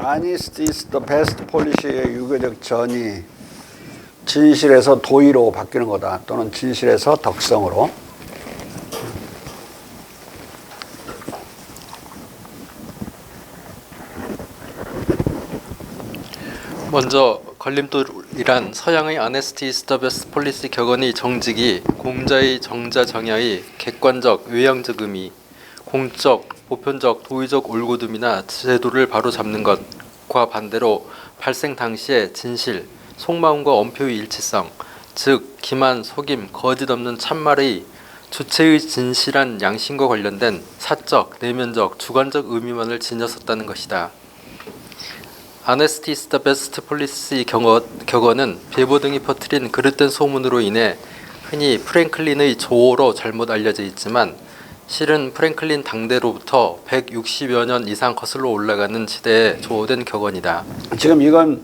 Honesty is the best policy의 유교적 전이 진실에서 도의로 바뀌는 거다. 또는 진실에서 덕성으로. 먼저 걸림돌이란 서양의 Honesty is the best policy 격언의 정직이 공자의 정자정야의 객관적, 외향적 의미, 공적, 보편적, 도의적 올곧음이나 제도를 바로잡는 것과 반대로 발생 당시의 진실, 속마음과 엄표의 일치성, 즉 기만, 속임, 거짓 없는 참말의 주체의 진실한 양심과 관련된 사적, 내면적, 주관적 의미만을 지녔었다는 것이다. Honesty is the best policy 격언은 베버 등이 퍼뜨린 그릇된 소문으로 인해 흔히 프랭클린의 조어로 잘못 알려져 있지만 실은 프랭클린 당대로부터 160여 년 이상 거슬러 올라가는 시대에 조어된 격언이다. 지금 이건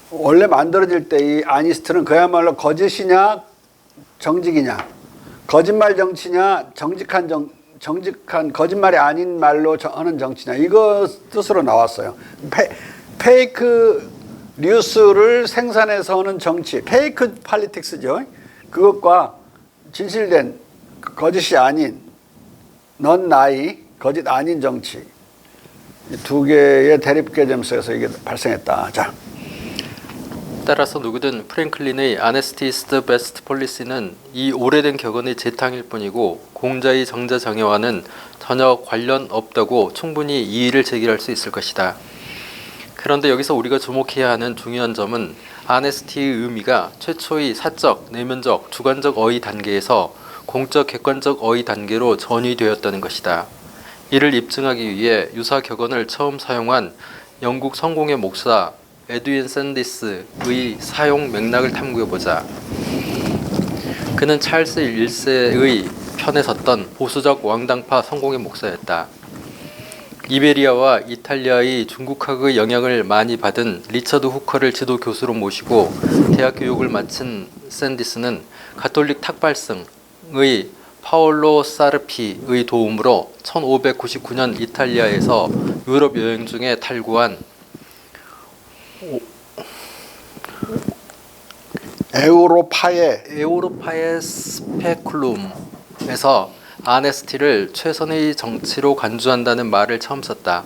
원래 만들어질 때 이 아니스트는 그야말로 거짓이냐 정직이냐, 거짓말 정치냐 정직한 거짓말이 아닌 말로 하는 정치냐, 이거 뜻으로 나왔어요. 페이크 뉴스를 생산해서 하는 정치, 페이크 팔리틱스죠. 그것과 진실된 거짓이 아닌 넌나이, 거짓 아닌 정치, 두 개의 대립 개념 속에서 이게 발생했다. 자. 따라서 누구든 프랭클린의 Honesty is the best policy는 이 오래된 격언의 재탕일 뿐이고 공자의 정자정야와는 전혀 관련 없다고 충분히 이의를 제기할 수 있을 것이다. 그런데 여기서 우리가 주목해야 하는 중요한 점은 Honesty의 의미가 최초의 사적, 내면적, 주관적 어휘 단계에서 공적, 객관적 어휘 단계로 전이되었다는 것이다. 이를 입증하기 위해 유사 격언을 처음 사용한 영국 성공의 목사 에드윈 샌디스의 사용 맥락을 탐구해보자. 그는 찰스 1세의 편에 섰던 보수적 왕당파 성공의 목사였다. 이베리아와 이탈리아의 중국학의 영향을 많이 받은 리처드 후커를 지도 교수로 모시고 대학 교육을 마친 샌디스는 가톨릭 탁발승의 파올로 사르피의 도움으로 1599년 이탈리아에서 유럽 여행 중에 탈구한 에우로파의 스페쿨룸에서 아네스티를 최선의 정치로 간주한다는 말을 처음 썼다.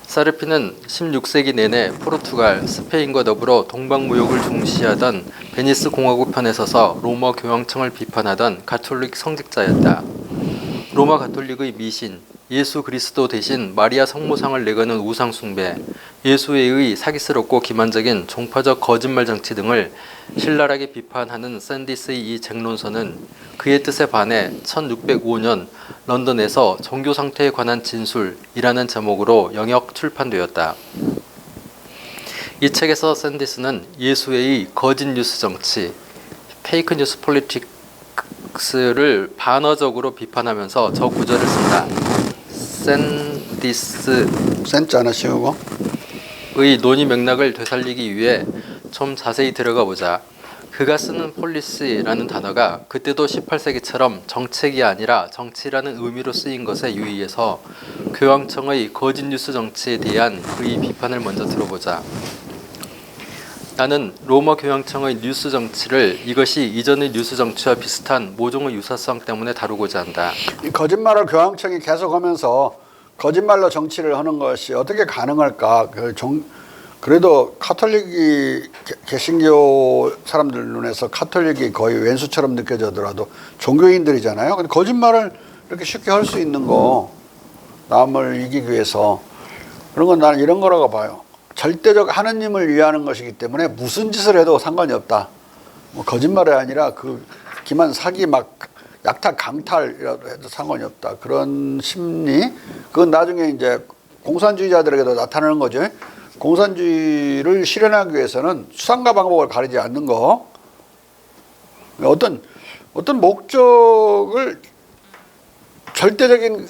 사르피는 16세기 내내 포르투갈, 스페인과 더불어 동방무역을 중시하던 베니스 공화국 편에 서서 로마 교황청을 비판하던 가톨릭 성직자였다. 로마 가톨릭의 미신, 예수 그리스도 대신 마리아 성모상을 내거는 우상 숭배, 예수회의 사기스럽고 기만적인 종파적 거짓말 정치 등을 신랄하게 비판하는 샌디스의 이 쟁론서는 그의 뜻에 반해 1605년 런던에서 종교 상태에 관한 진술이라는 제목으로 영역 출판되었다. 이 책에서 샌디스는 예수회의 거짓 뉴스 정치, 페이크 뉴스 폴리틱스를 반어적으로 비판하면서 저 구절을 쓴다. 센자나 씌우고 의 논의 맥락을 되살리기 위해 좀 자세히 들어가 보자. 그가 쓰는 폴리시라는 단어가 그때도 18세기처럼 정책이 아니라 정치라는 의미로 쓰인 것에 유의해서 교황청의 거짓 뉴스 정치에 대한 그의 비판을 먼저 들어보자. 나는 로마 교황청의 뉴스 정치를 이것이 이전의 뉴스 정치와 비슷한 모종의 유사성 때문에 다루고자 한다. 이 거짓말을 교황청이 계속하면서 거짓말로 정치를 하는 것이 어떻게 가능할까? 그래도 카톨릭이 개신교 사람들 눈에서 카톨릭이 거의 왼수처럼 느껴지더라도 종교인들이잖아요. 근데 거짓말을 이렇게 쉽게 할 수 있는 거, 남을 이기기 위해서, 그런 건 나는 이런 거라고 봐요. 절대적 하느님을 위하는 것이기 때문에 무슨 짓을 해도 상관이 없다. 뭐 거짓말이 아니라 그 기만 사기 막 약탈 강탈이라도 해도 상관이 없다. 그런 심리, 그건 나중에 이제 공산주의자들에게도 나타나는 거죠. 공산주의를 실현하기 위해서는 수단과 방법을 가리지 않는 거, 어떤 목적을 절대적인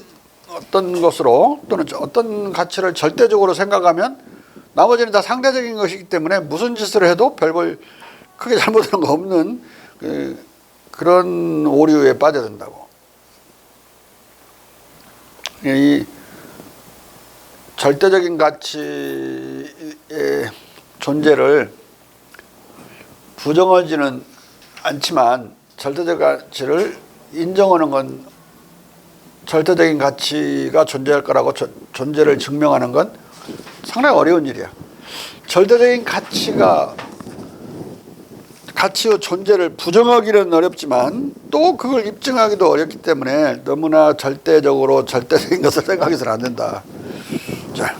어떤 것으로 또는 어떤 가치를 절대적으로 생각하면 나머지는 다 상대적인 것이기 때문에 무슨 짓을 해도 별볼 크게 잘못하는 거 없는 그런 오류에 빠져든다고. 절대적인 가치의 존재를 부정하지는 않지만 절대적 가치를 인정하는 건 절대적인 가치가 존재할 거라고 존재를 증명하는 건 상당히 어려운 일이야. 절대적인 가치의 존재를 부정하기는 어렵지만 또 그걸 입증하기도 어렵기 때문에 너무나 절대적인 것을 생각해서는 안 된다. 자,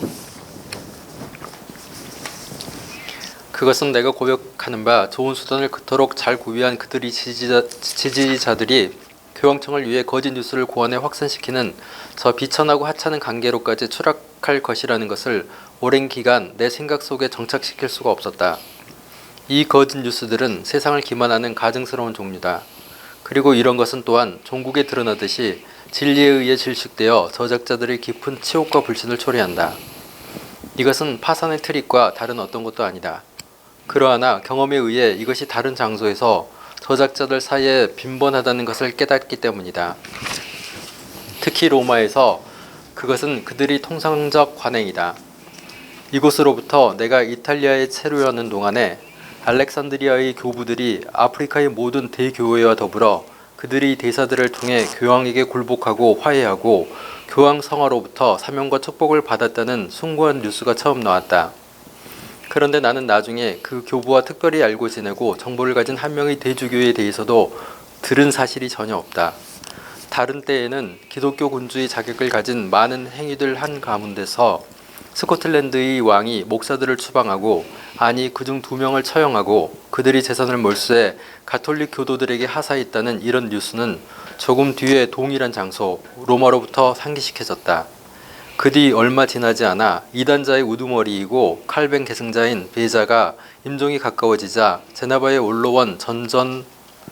그것은 내가 고백하는 바 좋은 수단을 그토록 잘 구비한 그들이 지지자들이 교황청을 위해 거짓 뉴스를 고안해 확산시키는 저 비천하고 하찮은 관계로까지 추락할 것이라는 것을 오랜 기간 내 생각 속에 정착시킬 수가 없었다. 이 거짓 뉴스들은 세상을 기만하는 가증스러운 종류다. 그리고 이런 것은 또한 종국에 드러나듯이 진리에 의해 질식되어 저작자들의 깊은 치욕과 불신을 초래한다. 이것은 파산의 트릭과 다른 어떤 것도 아니다. 그러하나 경험에 의해 이것이 다른 장소에서 저작자들 사이에 빈번하다는 것을 깨닫기 때문이다. 특히 로마에서 그것은 그들이 통상적 관행이다. 이곳으로부터 내가 이탈리아에 체류하는 동안에 알렉산드리아의 교부들이 아프리카의 모든 대교회와 더불어 그들이 대사들을 통해 교황에게 굴복하고 화해하고 교황 성화로부터 사명과 축복을 받았다는 숭고한 뉴스가 처음 나왔다. 그런데 나는 나중에 그 교부와 특별히 알고 지내고 정보를 가진 한 명의 대주교에 대해서도 들은 사실이 전혀 없다. 다른 때에는 기독교 군주의 자격을 가진 많은 행위들 한 가운데서 스코틀랜드의 왕이 목사들을 추방하고 아니 그중 2명을 처형하고 그들이 재산을 몰수해 가톨릭 교도들에게 하사했다는 이런 뉴스는 조금 뒤에 동일한 장소 로마로부터 상기시켜졌다. 그 뒤 얼마 지나지 않아 이단자의 우두머리이고 칼뱅 계승자인 베자가 임종이 가까워지자 제네바에 올라온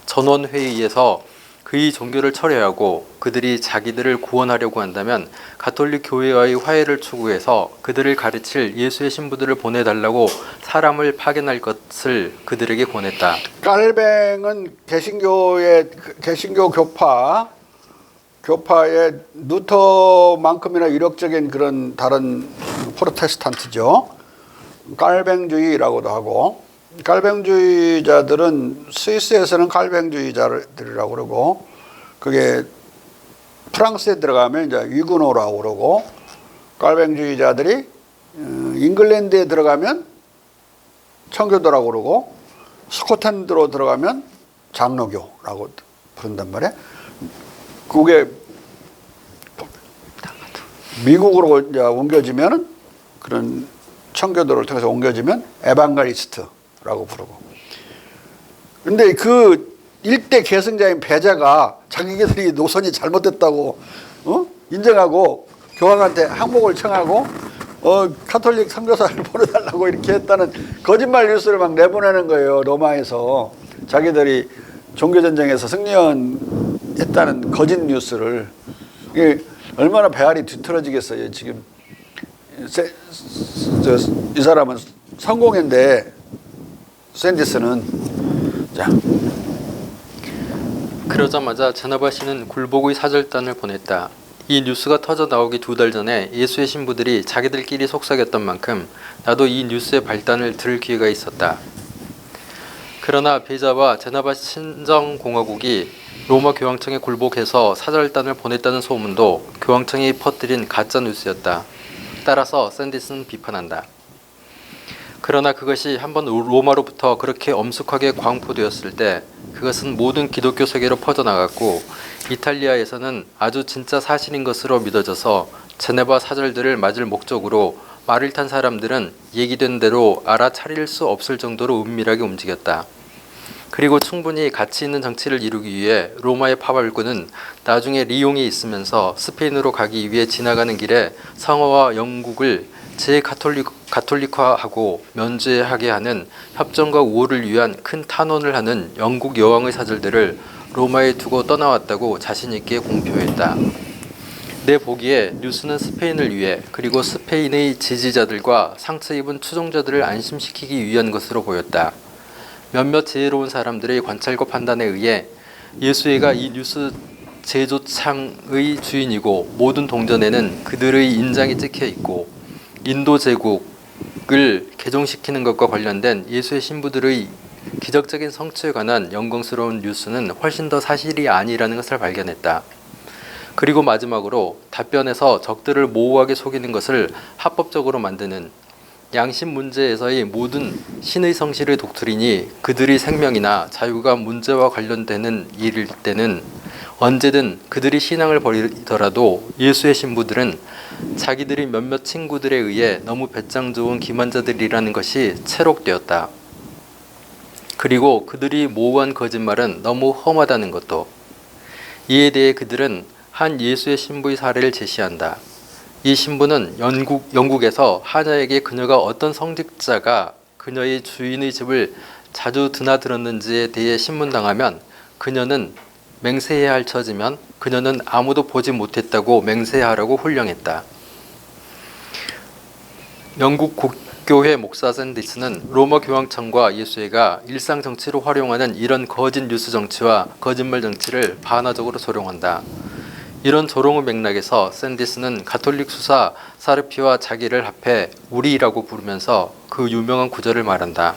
전원회의에서 그의 종교를 철회하고 그들이 자기들을 구원하려고 한다면 가톨릭 교회와의 화해를 추구해서 그들을 가르칠 예수의 신부들을 보내달라고 사람을 파견할 것을 그들에게 권했다. 깔뱅은 개신교 교파의 루터만큼이나 유력적인 그런 다른 프로테스탄트죠. 깔뱅주의라고도 하고, 깔뱅주의자들은 스위스에서는 깔뱅주의자들이라고 그러고, 그게 프랑스에 들어가면 이제 위그노라고 그러고, 깔뱅주의자들이 잉글랜드에 들어가면 청교도라고 그러고, 스코틀랜드로 들어가면 장로교라고 부른단 말이야. 그게 미국으로 이제 옮겨지면은 그런 청교도를 통해서 옮겨지면 에반가리스트라고 부르고. 근데 그 일대 계승자인 베자가 자기들이 노선이 잘못됐다고 인정하고 교황한테 항복을 청하고 카톨릭 선교사를 보내달라고 이렇게 했다는 거짓말 뉴스를 막 내보내는 거예요. 로마에서 자기들이 종교전쟁에서 승리했다는 거짓 뉴스를. 이게 얼마나 배알이 뒤틀어지겠어요. 지금 이 사람은 성공인데 샌디스는. 자, 그러자마자 제네바시는 굴복의 사절단을 보냈다. 이 뉴스가 터져 나오기 2달 전에 예수의 신부들이 자기들끼리 속삭였던 만큼 나도 이 뉴스의 발단을 들을 기회가 있었다. 그러나 베자와 제네바 신정공화국이 로마 교황청에 굴복해서 사절단을 보냈다는 소문도 교황청이 퍼뜨린 가짜 뉴스였다. 따라서 샌디스는 비판한다. 그러나 그것이 한번 로마로부터 그렇게 엄숙하게 광포되었을 때 그것은 모든 기독교 세계로 퍼져나갔고 이탈리아에서는 아주 진짜 사실인 것으로 믿어져서 제네바 사절들을 맞을 목적으로 말을 탄 사람들은 얘기된 대로 알아차릴 수 없을 정도로 은밀하게 움직였다. 그리고 충분히 가치 있는 정치를 이루기 위해 로마의 파벌군은 나중에 리옹에 있으면서 스페인으로 가기 위해 지나가는 길에 성화와 영국을 재가톨릭화하고 면제하게 하는 협정과 우호를 위한 큰 탄원을 하는 영국 여왕의 사절들을 로마에 두고 떠나왔다고 자신 있게 공표했다. 내 보기에 뉴스는 스페인을 위해 그리고 스페인의 지지자들과 상처 입은 추종자들을 안심시키기 위한 것으로 보였다. 몇몇 지혜로운 사람들의 관찰과 판단에 의해 예수회가 이 뉴스 제조창의 주인이고 모든 동전에는 그들의 인장이 찍혀 있고 인도 제국을 개종시키는 것과 관련된 예수의 신부들의 기적적인 성취에 관한 영광스러운 뉴스는 훨씬 더 사실이 아니라는 것을 발견했다. 그리고 마지막으로 답변에서 적들을 모호하게 속이는 것을 합법적으로 만드는 양심 문제에서의 모든 신의 성실의 독트린이 그들의 생명이나 자유가 문제와 관련되는 일일 때는 언제든 그들이 신앙을 버리더라도 예수의 신부들은 자기들의 몇몇 친구들에 의해 너무 배짱 좋은 기만자들이라는 것이 체록되었다. 그리고 그들이 모호한 거짓말은 너무 험하다는 것도. 이에 대해 그들은 한 예수의 신부의 사례를 제시한다. 이 신부는 영국에서 하녀에게 그녀가 어떤 성직자가 그녀의 주인의 집을 자주 드나들었는지에 대해 신문당하면 그녀는 맹세해야 할 처지면 그녀는 아무도 보지 못했다고 맹세하라고 훈령했다. 영국 국교회 목사 샌디스는 로마 교황청과 예수회가 일상 정치로 활용하는 이런 거짓 뉴스 정치와 거짓말 정치를 반화적으로 조롱한다. 이런 조롱의 맥락에서 샌디스는 가톨릭 수사 사르피와 자기를 합해 우리라고 부르면서 그 유명한 구절을 말한다.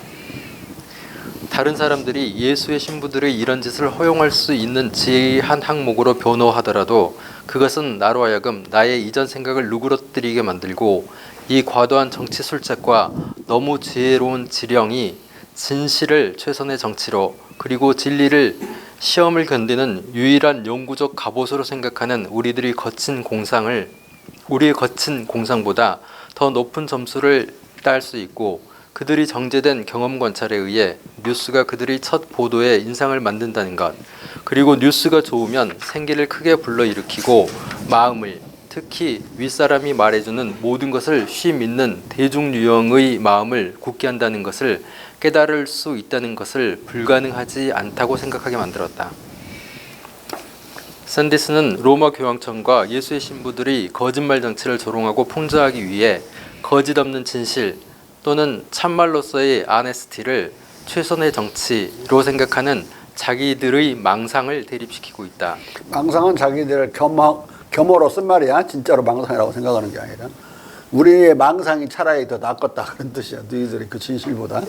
다른 사람들이 예수의 신부들의 이런 짓을 허용할 수 있는 지혜의 한 항목으로 변호하더라도 그것은 나로 하여금 나의 이전 생각을 누그러뜨리게 만들고 이 과도한 정치 술책과 너무 지혜로운 지령이 진실을 최선의 정치로 그리고 진리를 시험을 견디는 유일한 영구적 갑옷으로 생각하는 우리의 거친 공상보다 더 높은 점수를 딸 수 있고 그들이 정제된 경험 관찰에 의해 뉴스가 그들의 첫 보도에 인상을 만든다는 것, 그리고 뉴스가 좋으면 생기를 크게 불러일으키고 마음을, 특히 윗사람이 말해주는 모든 것을 쉬 믿는 대중유형의 마음을 굳게 한다는 것을 깨달을 수 있다는 것을 불가능하지 않다고 생각하게 만들었다. 샌디스는 로마 교황청과 예수의 신부들이 거짓말 정치를 조롱하고 풍자하기 위해 거짓 없는 진실 또는 참말로서의 아네스티를 최선의 정치로 생각하는 자기들의 망상을 대립시키고 있다. 망상은 자기들 겸허로 쓴 말이야. 진짜로 망상이라고 생각하는 게 아니라 우리의 망상이 차라리 더 낫겠다 그런 뜻이야. 너희들의 그 진실보다.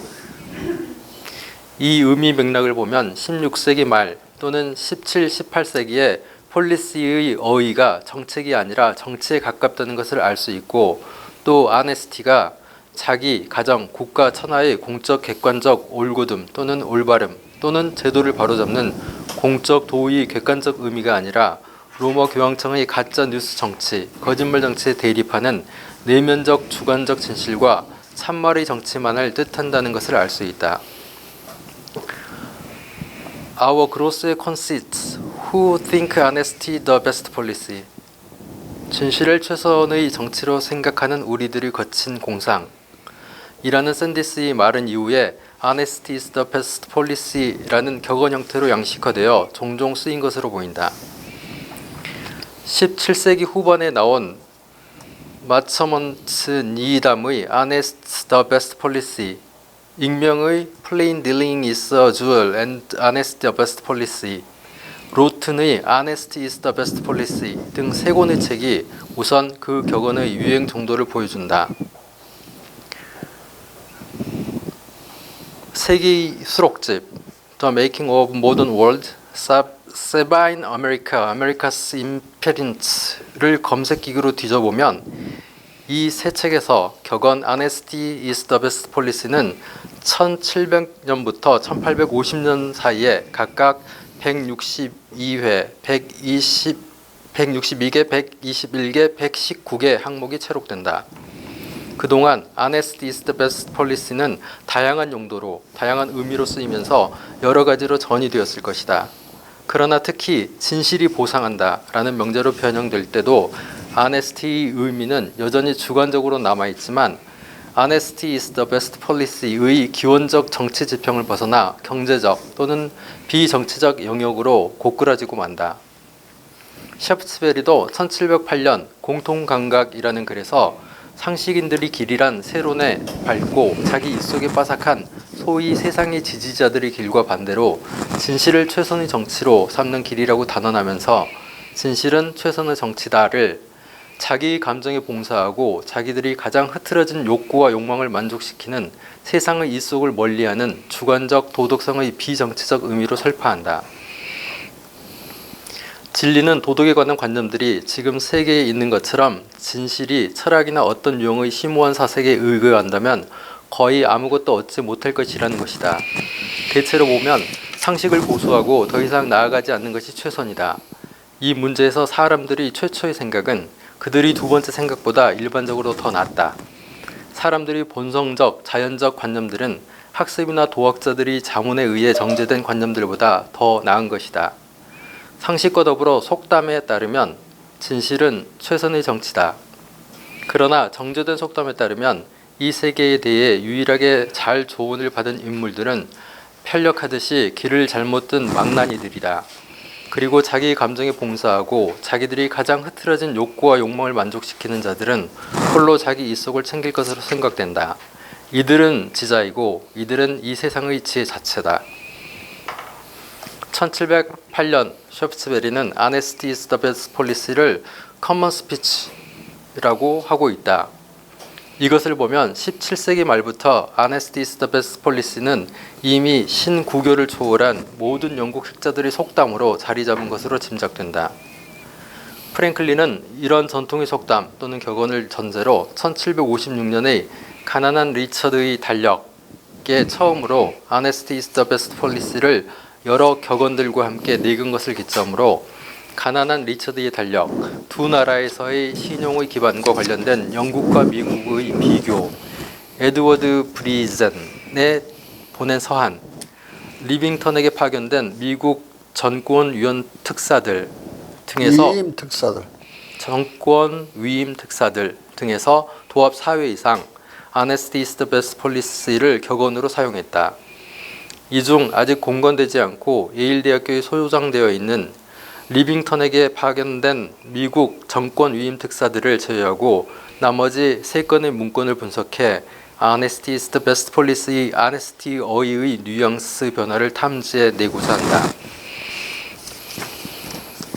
이 의미 맥락을 보면 16세기 말 또는 17, 18세기에 폴리시의 어휘가 정책이 아니라 정치에 가깝다는 것을 알 수 있고 또 아네스티가 자기, 가정, 국가, 천하의 공적, 객관적 올곧음 또는 올바름 또는 제도를 바로잡는 공적, 도의, 객관적 의미가 아니라 로마 교황청의 가짜 뉴스 정치, 거짓말 정치에 대립하는 내면적, 주관적 진실과 참말의 정치만을 뜻한다는 것을 알 수 있다. Our gross conceits who think honesty the best policy. 진실을 최선의 정치로 생각하는 우리들의 거친 공상. 이라는 샌디스의 말은 이후에 honesty is the best policy라는 격언 형태로 양식화되어 종종 쓰인 것으로 보인다. 17세기 후반에 나온 마처먼트 니담의 Honest the Best Policy, 익명의 Plain Dealing is a Jewel and Honest the Best Policy, 로튼의 Honesty is the Best Policy 등 세 권의 책이 우선 그 격언의 유행 정도를 보여준다. 세기 수록집 The Making of Modern World, Sabine America, America's Imperins를 검색기구로 뒤져보면 이 세 책에서 격언 Honesty is the Best Policy는 1700년부터 1850년 사이에 각각 162회, 162개, 121개, 119개 항목이 채록된다. 그동안 Honesty is the Best Policy는 다양한 용도로, 다양한 의미로 쓰이면서 여러 가지로 전이되었을 것이다. 그러나 특히 진실이 보상한다 라는 명제로 변형될 때도 Honesty의 의미는 여전히 주관적으로 남아있지만 Honesty is the Best Policy의 기원적 정치 지평을 벗어나 경제적 또는 비정치적 영역으로 고꾸라지고 만다. 샤프츠베리도 1708년 공통감각이라는 글에서 상식인들의 길이란 세론에 밝고 자기 입속에 빠삭한 소위 세상의 지지자들의 길과 반대로 진실을 최선의 정치로 삼는 길이라고 단언하면서 진실은 최선의 정치다를 자기 감정에 봉사하고 자기들이 가장 흐트러진 욕구와 욕망을 만족시키는 세상의 이속을 멀리하는 주관적 도덕성의 비정치적 의미로 설파한다. 진리는 도덕에 관한 관념들이 지금 세계에 있는 것처럼 진실이 철학이나 어떤 유형의 심오한 사색에 의거한다면 거의 아무것도 얻지 못할 것이라는 것이다. 대체로 보면 상식을 고수하고 더 이상 나아가지 않는 것이 최선이다. 이 문제에서 사람들이 최초의 생각은 그들이 두 번째 생각보다 일반적으로 더 낫다. 사람들이 본성적, 자연적 관념들은 학습이나 도학자들이 자문에 의해 정제된 관념들보다 더 나은 것이다. 상식과 더불어 속담에 따르면 진실은 최선의 정치다. 그러나 정제된 속담에 따르면 이 세계에 대해 유일하게 잘 조언을 받은 인물들은 편력하듯이 길을 잘못 든 망나니들이다. 그리고 자기 감정에 봉사하고 자기들이 가장 흐트러진 욕구와 욕망을 만족시키는 자들은 홀로 자기 이속을 챙길 것으로 생각된다. 이들은 지자이고 이들은 이 세상의 지혜 자체다. 1708년 셰프스베리는 Honesty is the best policy를 커먼 스피치라고 하고 있다. 이것을 보면 17세기 말부터 Honesty is the best policy는 이미 신구교를 초월한 모든 영국 학자들의 속담으로 자리 잡은 것으로 짐작된다. 프랭클린은 이런 전통의 속담 또는 격언을 전제로 1756년에 가난한 리처드의 달력에 처음으로 Honesty is the best policy를 여러 격언들과 함께 내건 것을 기점으로 가난한 리처드의 달력, 두 나라에서의 신용의 기반과 관련된 영국과 미국의 비교, 에드워드 브리젠의 보낸 서한, 리빙턴에게 파견된 미국 전권 위원 특사들 등에서 위임 특사들. 정권 위임 특사들 등에서 도합 4회 이상 Honesty is the best policy를 격언으로 사용했다. 이 중 아직 공건되지 않고 예일대학교에 소유장되어 있는 리빙턴에게 파견된 미국 정권 위임 특사들을 제외하고 나머지 3건의 문건을 분석해 Honesty is the best policy, Honesty의 뉘앙스 변화를 탐지해 내고자 한다.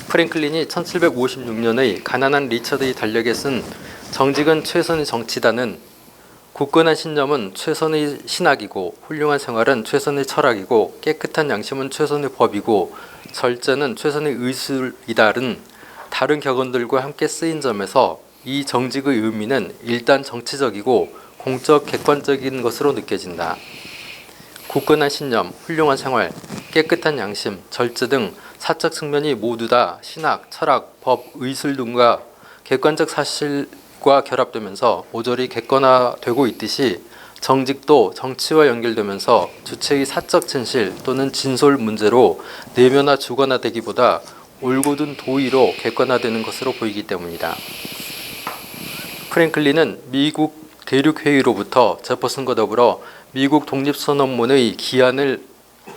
프랭클린이 1756년의 가난한 리처드의 달력에 쓴 정직은 최선의 정치다는 굳건한 신념은 최선의 신학이고 훌륭한 생활은 최선의 철학이고 깨끗한 양심은 최선의 법이고 절제는 최선의 의술이다는 다른 격언들과 함께 쓰인 점에서 이 정직의 의미는 일단 정치적이고 공적 객관적인 것으로 느껴진다. 굳건한 신념, 훌륭한 생활, 깨끗한 양심, 절제 등 사적 측면이 모두 다 신학, 철학, 법, 의술 등과 객관적 사실과 결합되면서 모조리 객관화되고 있듯이 정직도 정치와 연결되면서 주체의 사적 진실 또는 진솔 문제로 내면화 주관화되기보다 올곧은 도의로 객관화되는 것으로 보이기 때문이다. 프랭클린은 미국 대륙회의로부터 제퍼슨과 더불어 미국 독립선언문의 기한을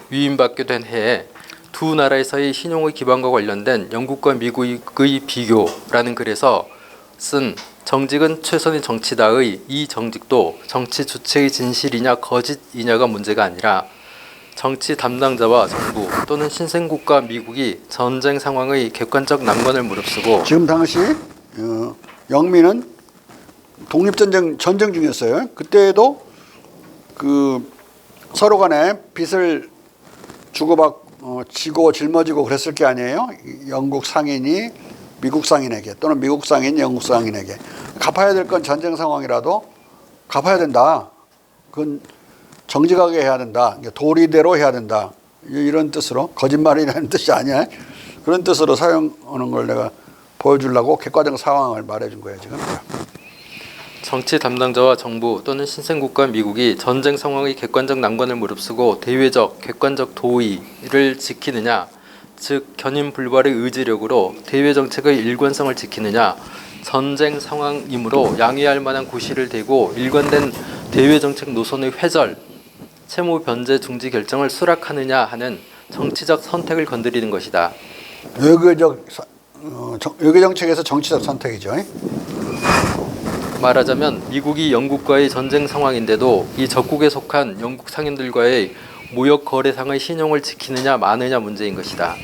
위임받게 된 해에 두 나라에서의 신용의 기반과 관련된 영국과 미국의 비교라는 글에서 쓴 정직은 최선의 정치다의 이 정직도 정치 주체의 진실이냐 거짓이냐가 문제가 아니라 정치 담당자와 정부 또는 신생국가 미국이 전쟁 상황의 객관적 난관을 무릅쓰고 지금 당시 영민은 독립전쟁 전쟁 중이었어요. 그때도 그 서로 간에 빚을 지고 짊어지고 그랬을 게 아니에요. 영국 상인이 미국 상인에게 또는 미국 상인이 영국 상인에게 갚아야 될 건 전쟁 상황이라도 갚아야 된다. 그건 정직하게 해야 된다. 도리대로 해야 된다. 이런 뜻으로 거짓말이라는 뜻이 아니야. 그런 뜻으로 사용하는 걸 내가 보여주려고 객관적 상황을 말해준 거예요 지금. 정치 담당자와 정부 또는 신생국가 미국이 전쟁 상황의 객관적 난관을 무릅쓰고 대외적 객관적 도의를 지키느냐, 즉 견인 불발의 의지력으로 대외 정책의 일관성을 지키느냐, 전쟁 상황이므로 양해할 만한 구실을 대고 일관된 대외 정책 노선의 회절, 채무 변제 중지 결정을 수락하느냐 하는 정치적 선택을 건드리는 것이다. 외교 정책에서 정치적 선택이죠. 말하자면 미국이 영국과의 전쟁 상황인데도 이 적국에 속한 영국 상인들과의 무역 거래상의 신용을 지키느냐 마느냐 문제인 것이다.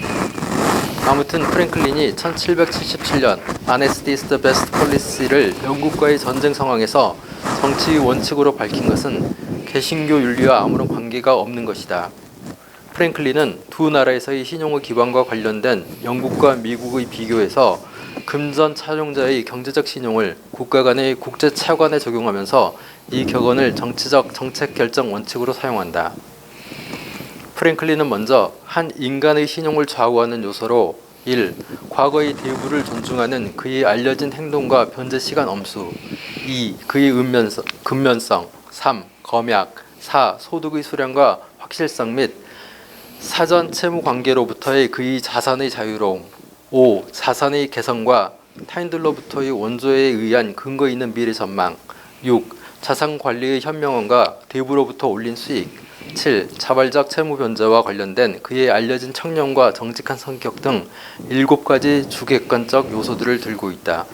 아무튼 프랭클린이 1777년 Honesty is the best policy를 영국과의 전쟁 상황에서 정치의 원칙으로 밝힌 것은 개신교 윤리와 아무런 관계가 없는 것이다. 프랭클린은 두 나라에서의 신용의 기반과 관련된 영국과 미국의 비교에서 금전 차용자의 경제적 신용을 국가 간의 국제 차관에 적용하면서 이 격언을 정치적 정책 결정 원칙으로 사용한다. 프랭클린은 먼저 한 인간의 신용을 좌우하는 요소로 1. 과거의 대부를 존중하는 그의 알려진 행동과 변제 시간 엄수 2. 그의 근면성 3. 검약 4. 소득의 수량과 확실성 및 사전 채무 관계로부터의 그의 자산의 자유로움 5. 자산의 개선과 타인들로부터의 원조에 의한 근거 있는 미래 전망 6. 자산 관리의 현명함과 대부로부터 올린 수익 7. 자발적 채무 변제와 관련된 그의 알려진 청렴과 정직한 성격 등 7가지 주객관적 요소들을 들고 있다.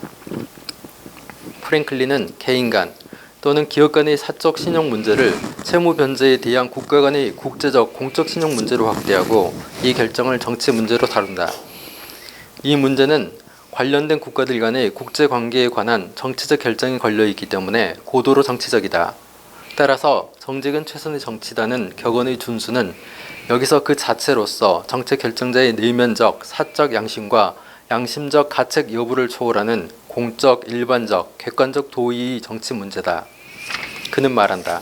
프랭클린은 개인 간 또는 기업 간의 사적 신용 문제를 채무 변제에 대한 국가 간의 국제적 공적 신용 문제로 확대하고 이 결정을 정치 문제로 다룬다. 이 문제는 관련된 국가들 간의 국제 관계에 관한 정치적 결정이 걸려 있기 때문에 고도로 정치적이다. 따라서 정직은 최선의 정치다는 격언의 준수는 여기서 그 자체로서 정책 결정자의 내면적 사적 양심과 양심적 가책 여부를 초월하는 공적, 일반적, 객관적 도의의 정치 문제다. 그는 말한다.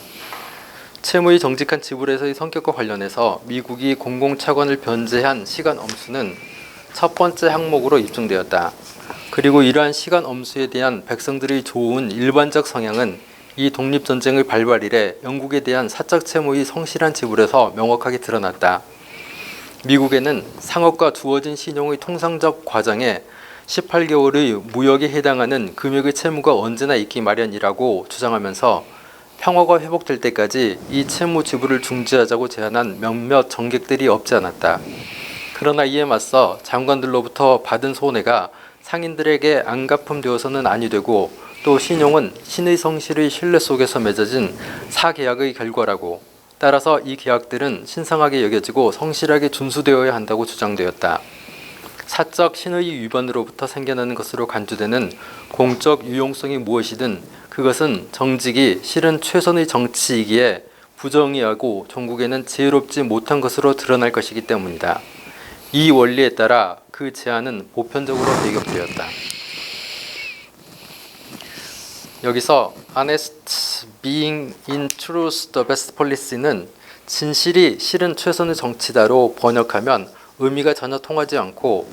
채무의 정직한 지불에서의 성격과 관련해서 미국이 공공차관을 변제한 시간 엄수는 첫 번째 항목으로 입증되었다. 그리고 이러한 시간 엄수에 대한 백성들의 좋은 일반적 성향은 이 독립전쟁의 발발 이래 영국에 대한 사적 채무의 성실한 지불에서 명확하게 드러났다. 미국에는 상업과 주어진 신용의 통상적 과정에 18개월의 무역에 해당하는 금액의 채무가 언제나 있기 마련이라고 주장하면서 평화가 회복될 때까지 이 채무 지불을 중지하자고 제안한 몇몇 정객들이 없지 않았다. 그러나 이에 맞서 장관들로부터 받은 손해가 상인들에게 안갚음되어서는 아니 되고 또 신용은 신의 성실의 신뢰 속에서 맺어진 사계약의 결과라고 따라서 이 계약들은 신성하게 여겨지고 성실하게 준수되어야 한다고 주장되었다. 사적 신의 위반으로부터 생겨나는 것으로 간주되는 공적 유용성이 무엇이든 그것은 정직이 실은 최선의 정치이기에 부정의하고 종국에는 지혜롭지 못한 것으로 드러날 것이기 때문이다. 이 원리에 따라 그 제안은 보편적으로 배격되었다. 여기서 honest being in truth the best policy는 진실이 실은 최선의 정치다로 번역하면 의미가 전혀 통하지 않고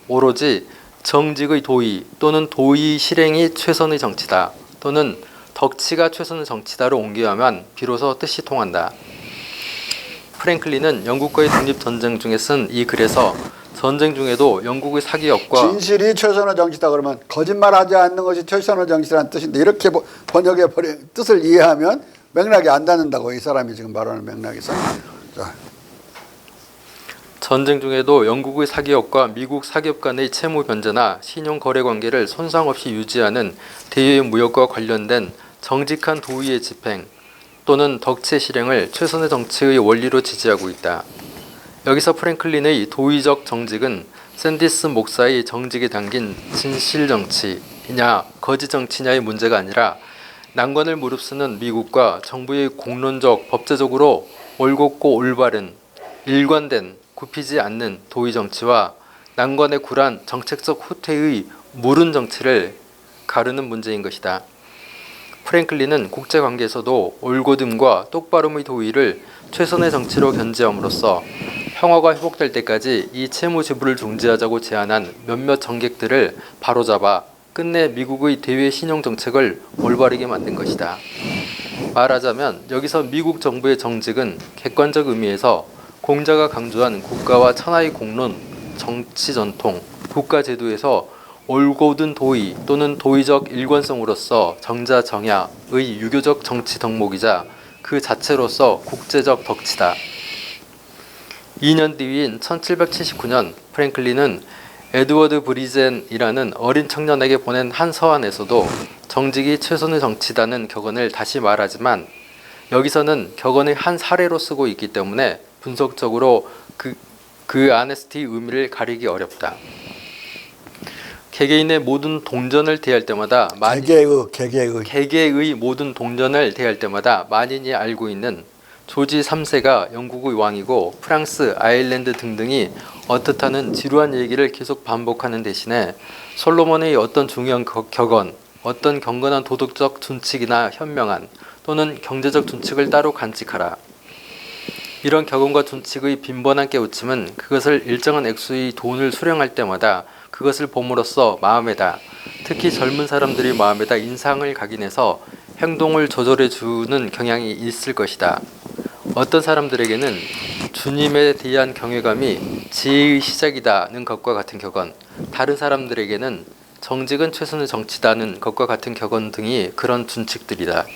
오로지 정직의 도의 또는 도의 실행이 최선의 정치다 또는 덕치가 최선의 정치다로 옮겨야만 비로소 뜻이 통한다. 프랭클린은 영국과의 독립전쟁 중에 쓴 이 글에서 전쟁 중에도 영국의 사기업과 진실이 최선의 정치다 그러면 거짓말하지 않는 것이 최선의 정치라는 뜻인데 이렇게 번역해 버린 뜻을 이해하면 맥락이 안 닿는다고 이 사람이 지금 말하는 맥락에서. 자. 전쟁 중에도 영국의 사기업과 미국 사기업 간의 채무 변제나 신용 거래 관계를 손상 없이 유지하는 대외 무역과 관련된 정직한 도의의 집행 또는 덕치의 실행을 최선의 정치의 원리로 지지하고 있다. 여기서 프랭클린의 도의적 정직은 샌디스 목사의 정직에 담긴 진실 정치냐 거짓 정치냐의 문제가 아니라 난관을 무릅쓰는 미국과 정부의 공론적 법제적으로 올곧고 올바른 일관된 굽히지 않는 도의 정치와 난관에 굴한 정책적 후퇴의 무른 정치를 가르는 문제인 것이다. 프랭클린은 국제관계에서도 올곧음과 똑바름의 도의를 최선의 정치로 견지함으로써 평화가 회복될 때까지 이 채무 지불을 중지하자고 제안한 몇몇 정객들을 바로잡아 끝내 미국의 대외 신용 정책을 올바르게 만든 것이다. 말하자면 여기서 미국 정부의 정직은 객관적 의미에서 공자가 강조한 국가와 천하의 공론, 정치 전통, 국가 제도에서 올곧은 도의 또는 도의적 일관성으로서 정자정야의 유교적 정치 덕목이자 그 자체로서 국제적 덕치다. 2년 뒤인 1779년 프랭클린은 에드워드 브리젠이라는 어린 청년에게 보낸 한 서한에서도 정직이 최선의 정치다는 격언을 다시 말하지만 여기서는 격언의 한 사례로 쓰고 있기 때문에 분석적으로 그 아네스티의 의미를 가리기 어렵다. 개개인의 모든 동전을 대할 때마다 개개의 모든 동전을 대할 때마다 만인이 알고 있는 조지 3세가 영국의 왕이고 프랑스, 아일랜드 등등이 어떻다는 지루한 얘기를 계속 반복하는 대신에 솔로몬의 어떤 중요한 격언, 어떤 경건한 도덕적 준칙이나 현명한 또는 경제적 준칙을 따로 간직하라. 이런 격언과 준칙의 빈번한 깨우침은 그것을 일정한 액수의 돈을 수령할 때마다 그것을 봄으로써 마음에다, 특히 젊은 사람들의 마음에다 인상을 각인해서 행동을 조절해 주는 경향이 있을 것이다. 어떤 사람들에게는 주님에 대한 경외감이 지혜의 시작이다는 것과 같은 격언, 다른 사람들에게는 정직은 최선의 정치다는 것과 같은 격언 등이 그런 준칙들이다.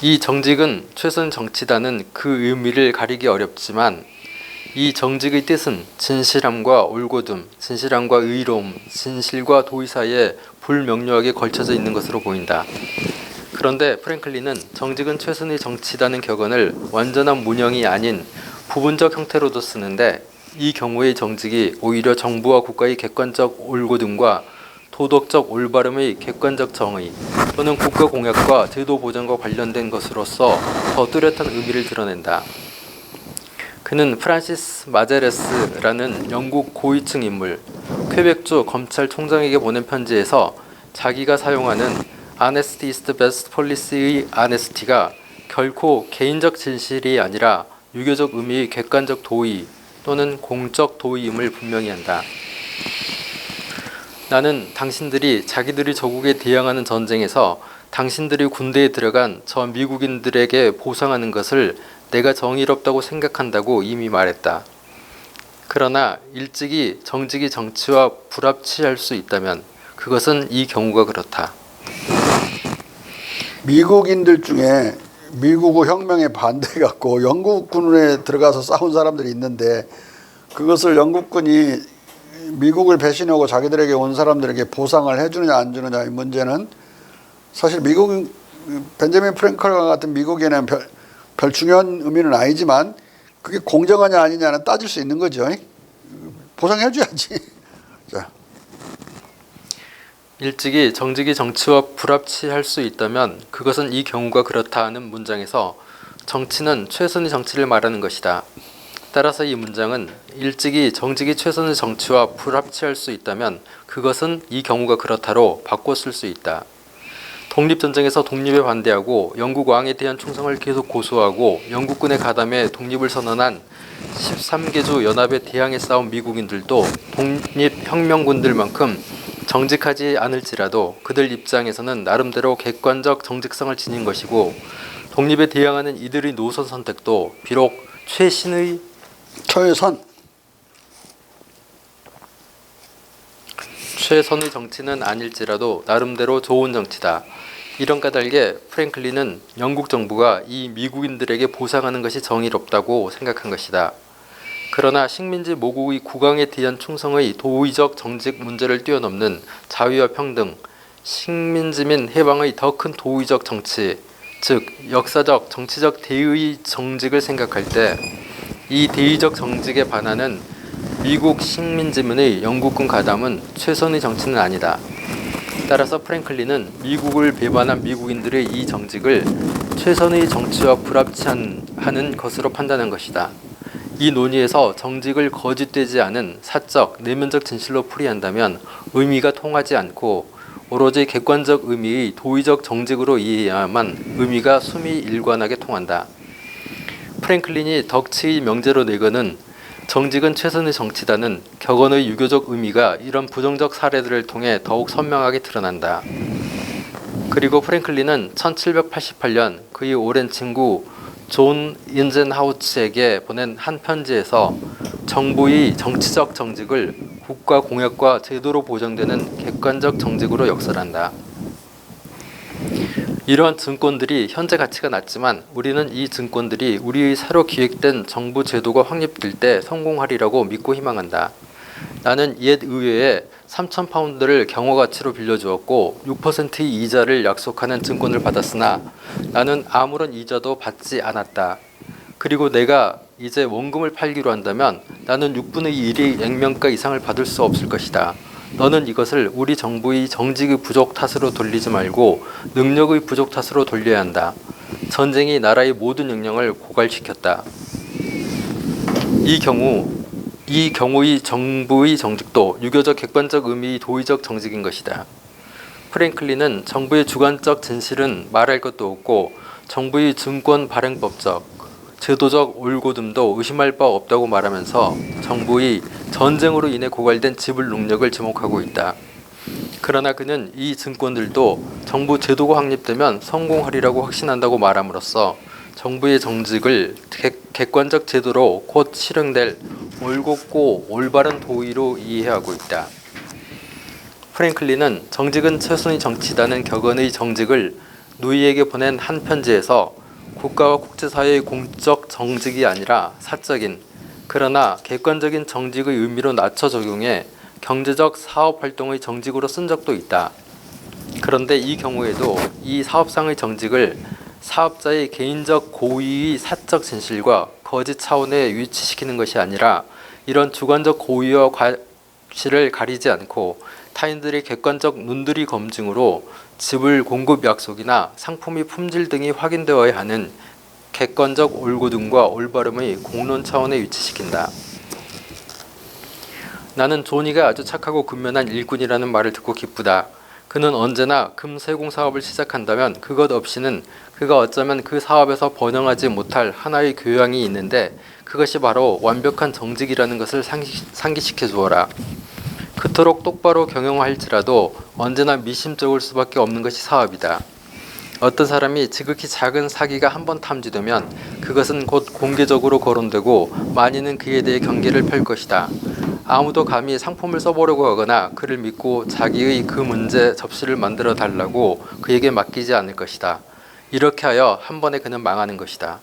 이 정직은 최선의 정치다는 그 의미를 가리기 어렵지만 이 정직의 뜻은 진실함과 올곧음, 진실함과 의로움, 진실과 도의 사이에 불명료하게 걸쳐져 있는 것으로 보인다. 그런데 프랭클린은 정직은 최선의 정치다는 격언을 완전한 문형이 아닌 부분적 형태로도 쓰는데 이 경우의 정직이 오히려 정부와 국가의 객관적 올곧음과 도덕적 올바름의 객관적 정의 또는 국가 공약과 제도 보장과 관련된 것으로서 더 뚜렷한 의미를 드러낸다. 그는 프란시스 마제레스라는 영국 고위층 인물, 퀘벡주 검찰총장에게 보낸 편지에서 자기가 사용하는 Honesty is the best policy의 아네스티가 결코 개인적 진실이 아니라 유교적 의미의 객관적 도의 또는 공적 도의임을 분명히 한다. 나는 당신들이 자기들이 조국에 대항하는 전쟁에서 당신들이 군대에 들어간 저 미국인들에게 보상하는 것을 내가 정의롭다고 생각한다고 이미 말했다. 그러나 일찍이 정직이 정치와 불합치할 수 있다면 그것은 이 경우가 그렇다. 미국인들 중에 미국 혁명에 반대해갖고 영국군에 들어가서 싸운 사람들이 있는데 그것을 영국군이 미국을 배신하고 자기들에게 온 사람들에게 보상을 해주느냐 안 주느냐의 문제는 사실 미국 벤자민 프랭클과 같은 미국인은 별 중요한 의미는 아니지만 그게 공정하냐 아니냐는 따질 수 있는 거죠. 보상해줘야지. 자. 일찍이 정직이 정치와 불합치할 수 있다면 그것은 이 경우가 그렇다는 문장에서 정치는 최선의 정치를 말하는 것이다. 따라서 이 문장은 일찍이 정직이 최선의 정치와 불합치할 수 있다면 그것은 이 경우가 그렇다로 바꿔 쓸 수 있다. 독립전쟁에서 독립에 반대하고 영국 왕에 대한 충성을 계속 고수하고 영국군에 가담해 독립을 선언한 13개주 연합에 대항해 싸운 미국인들도 독립혁명군들만큼 정직하지 않을지라도 그들 입장에서는 나름대로 객관적 정직성을 지닌 것이고 독립에 대항하는 이들의 노선 선택도 비록 최선의 정치는 아닐지라도 나름대로 좋은 정치다. 이런 까닭에 프랭클린은 영국 정부가 이 미국인들에게 보상하는 것이 정의롭다고 생각한 것이다. 그러나 식민지 모국의 국왕에 대한 충성의 도의적 정직 문제를 뛰어넘는 자유와 평등, 식민지 민 해방의 더 큰 도의적 정치, 즉 역사적, 정치적 대의의 정직을 생각할 때 이 대의적 정직에 반하는 미국 식민지민의 영국군 가담은 최선의 정치는 아니다. 따라서 프랭클린은 미국을 배반한 미국인들의 이 정직을 최선의 정치와 불합치하는 것으로 판단한 것이다. 이 논의에서 정직을 거짓되지 않은 사적, 내면적 진실로 풀이한다면 의미가 통하지 않고 오로지 객관적 의미의 도의적 정직으로 이해해야만 의미가 숨이 일관하게 통한다. 프랭클린이 덕치의 명제로 내거는 정직은 최선의 정치다는 격언의 유교적 의미가 이런 부정적 사례들을 통해 더욱 선명하게 드러난다. 그리고 프랭클린은 1788년 그의 오랜 친구 존 인젠하우츠에게 보낸 한 편지에서 정부의 정치적 정직을 국가 공약과 제도로 보장되는 객관적 정직으로 역설한다. 이러한 증권들이 현재 가치가 낮지만 우리는 이 증권들이 우리의 새로 기획된 정부 제도가 확립될 때 성공하리라고 믿고 희망한다. 나는 옛 의회에 3,000파운드를 경호가치로 빌려주었고 6%의 이자를 약속하는 증권을 받았으나 나는 아무런 이자도 받지 않았다. 그리고 내가 이제 원금을 팔기로 한다면 나는 6분의 1의 액면가 이상을 받을 수 없을 것이다. 너는 이것을 우리 정부의 정직의 부족 탓으로 돌리지 말고 능력의 부족 탓으로 돌려야 한다. 전쟁이 나라의 모든 역량을 고갈시켰다. 이 경우의 정부의 정직도 유교적 객관적 의미의 도의적 정직인 것이다. 프랭클린은 정부의 주관적 진실은 말할 것도 없고 정부의 증권 발행법적, 제도적 올곧음도 의심할 바 없다고 말하면서 정부의 전쟁으로 인해 고갈된 지불 능력을 지목하고 있다. 그러나 그는 이 증권들도 정부 제도가 확립되면 성공하리라고 확신한다고 말함으로써 정부의 정직을 객관적 제도로 곧 실행될 올곧고 올바른 도의로 이해하고 있다. 프랭클린은 정직은 최선의 정치다는 격언의 정직을 누이에게 보낸 한 편지에서 국가와 국제사회의 공적 정직이 아니라 사적인 그러나 객관적인 정직의 의미로 낮춰 적용해 경제적 사업활동의 정직으로 쓴 적도 있다. 그런데 이 경우에도 이 사업상의 정직을 사업자의 개인적 고의의 사적 진실과 거짓 차원에 위치시키는 것이 아니라 이런 주관적 고의와 과실을 가리지 않고 타인들의 객관적 눈들이 검증으로 지불 공급 약속이나 상품의 품질 등이 확인되어야 하는 객관적 올곧음과 올바름의 공론 차원에 위치시킨다. 나는 조니가 아주 착하고 근면한 일꾼이라는 말을 듣고 기쁘다. 그는 언제나 금세공 사업을 시작한다면 그것 없이는 그가 어쩌면 그 사업에서 번영하지 못할 하나의 교양이 있는데 그것이 바로 완벽한 정직이라는 것을 상기시켜 주어라. 그토록 똑바로 경영할지라도 언제나 미심쩍을 수밖에 없는 것이 사업이다. 어떤 사람이 지극히 작은 사기가 한번 탐지되면 그것은 곧 공개적으로 거론되고 많이는 그에 대해 경계를 펼 것이다. 아무도 감히 상품을 써보려고 하거나 그를 믿고 자기의 그 문제 접시를 만들어 달라고 그에게 맡기지 않을 것이다. 이렇게 하여 한 번에 그는 망하는 것이다.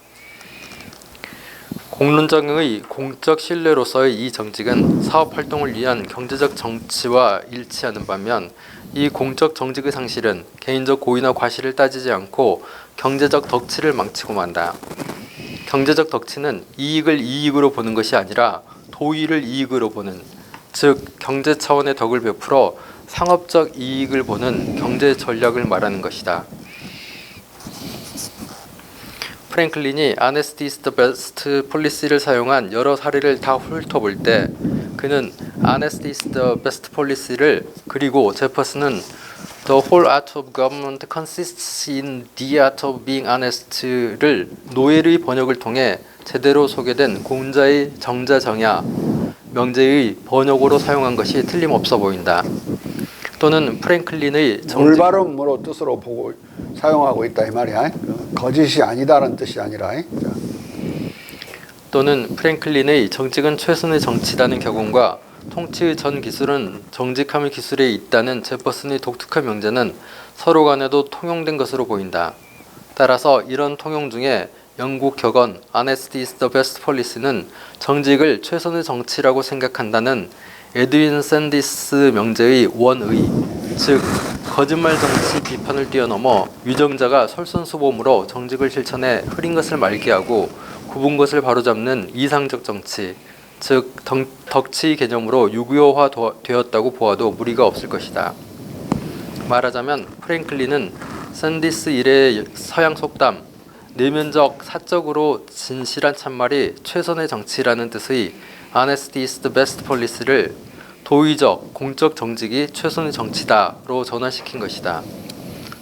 공론장의 공적 신뢰로서의 이 정직은 사업활동을 위한 경제적 정치와 일치하는 반면 이 공적 정직의 상실은 개인적 고의나 과실을 따지지 않고 경제적 덕치를 망치고 만다. 경제적 덕치는 이익을 이익으로 보는 것이 아니라 도의를 이익으로 보는, 즉 경제 차원의 덕을 베풀어 상업적 이익을 보는 경제 전략을 말하는 것이다. 프랭클린이 Honesty is the best policy를 사용한 여러 사례를 다 훑어볼 때 그는 Honesty is the best policy를 그리고 제퍼슨은 The whole art of government consists in the art of being honest를 노엘의 번역을 통해 제대로 소개된 공자의 정자정야 명제의 번역으로 사용한 것이 틀림없어 보인다. 또는 프랭클린의 올바름으로 뜻으로 보고 사용하고 있다 이 말이야. 거짓이 아니다라는 뜻이 아니라. 또는 프랭클린의 정직은 최선의 정치라는 격언과 통치의 전 기술은 정직함의 기술에 있다는 제퍼슨의 독특한 명제는 서로 간에도 통용된 것으로 보인다. 따라서 이런 통용 중에 영국 격언 Honesty is the best policy는 정직을 최선의 정치라고 생각한다는 에드윈 샌디스 명제의 원의, 즉 거짓말 정치 비판을 뛰어넘어 위정자가 솔선수범으로 정직을 실천해 흐린 것을 맑게 하고 굽은 것을 바로잡는 이상적 정치, 즉 덕치 개념으로 유교화되었다고 보아도 무리가 없을 것이다. 말하자면 프랭클린은 샌디스 이래의 서양 속담, 내면적 사적으로 진실한 참말이 최선의 정치라는 뜻의 Honesty is the best policy를 도의적, 공적 정직이 최선의 정치다로 전환시킨 것이다.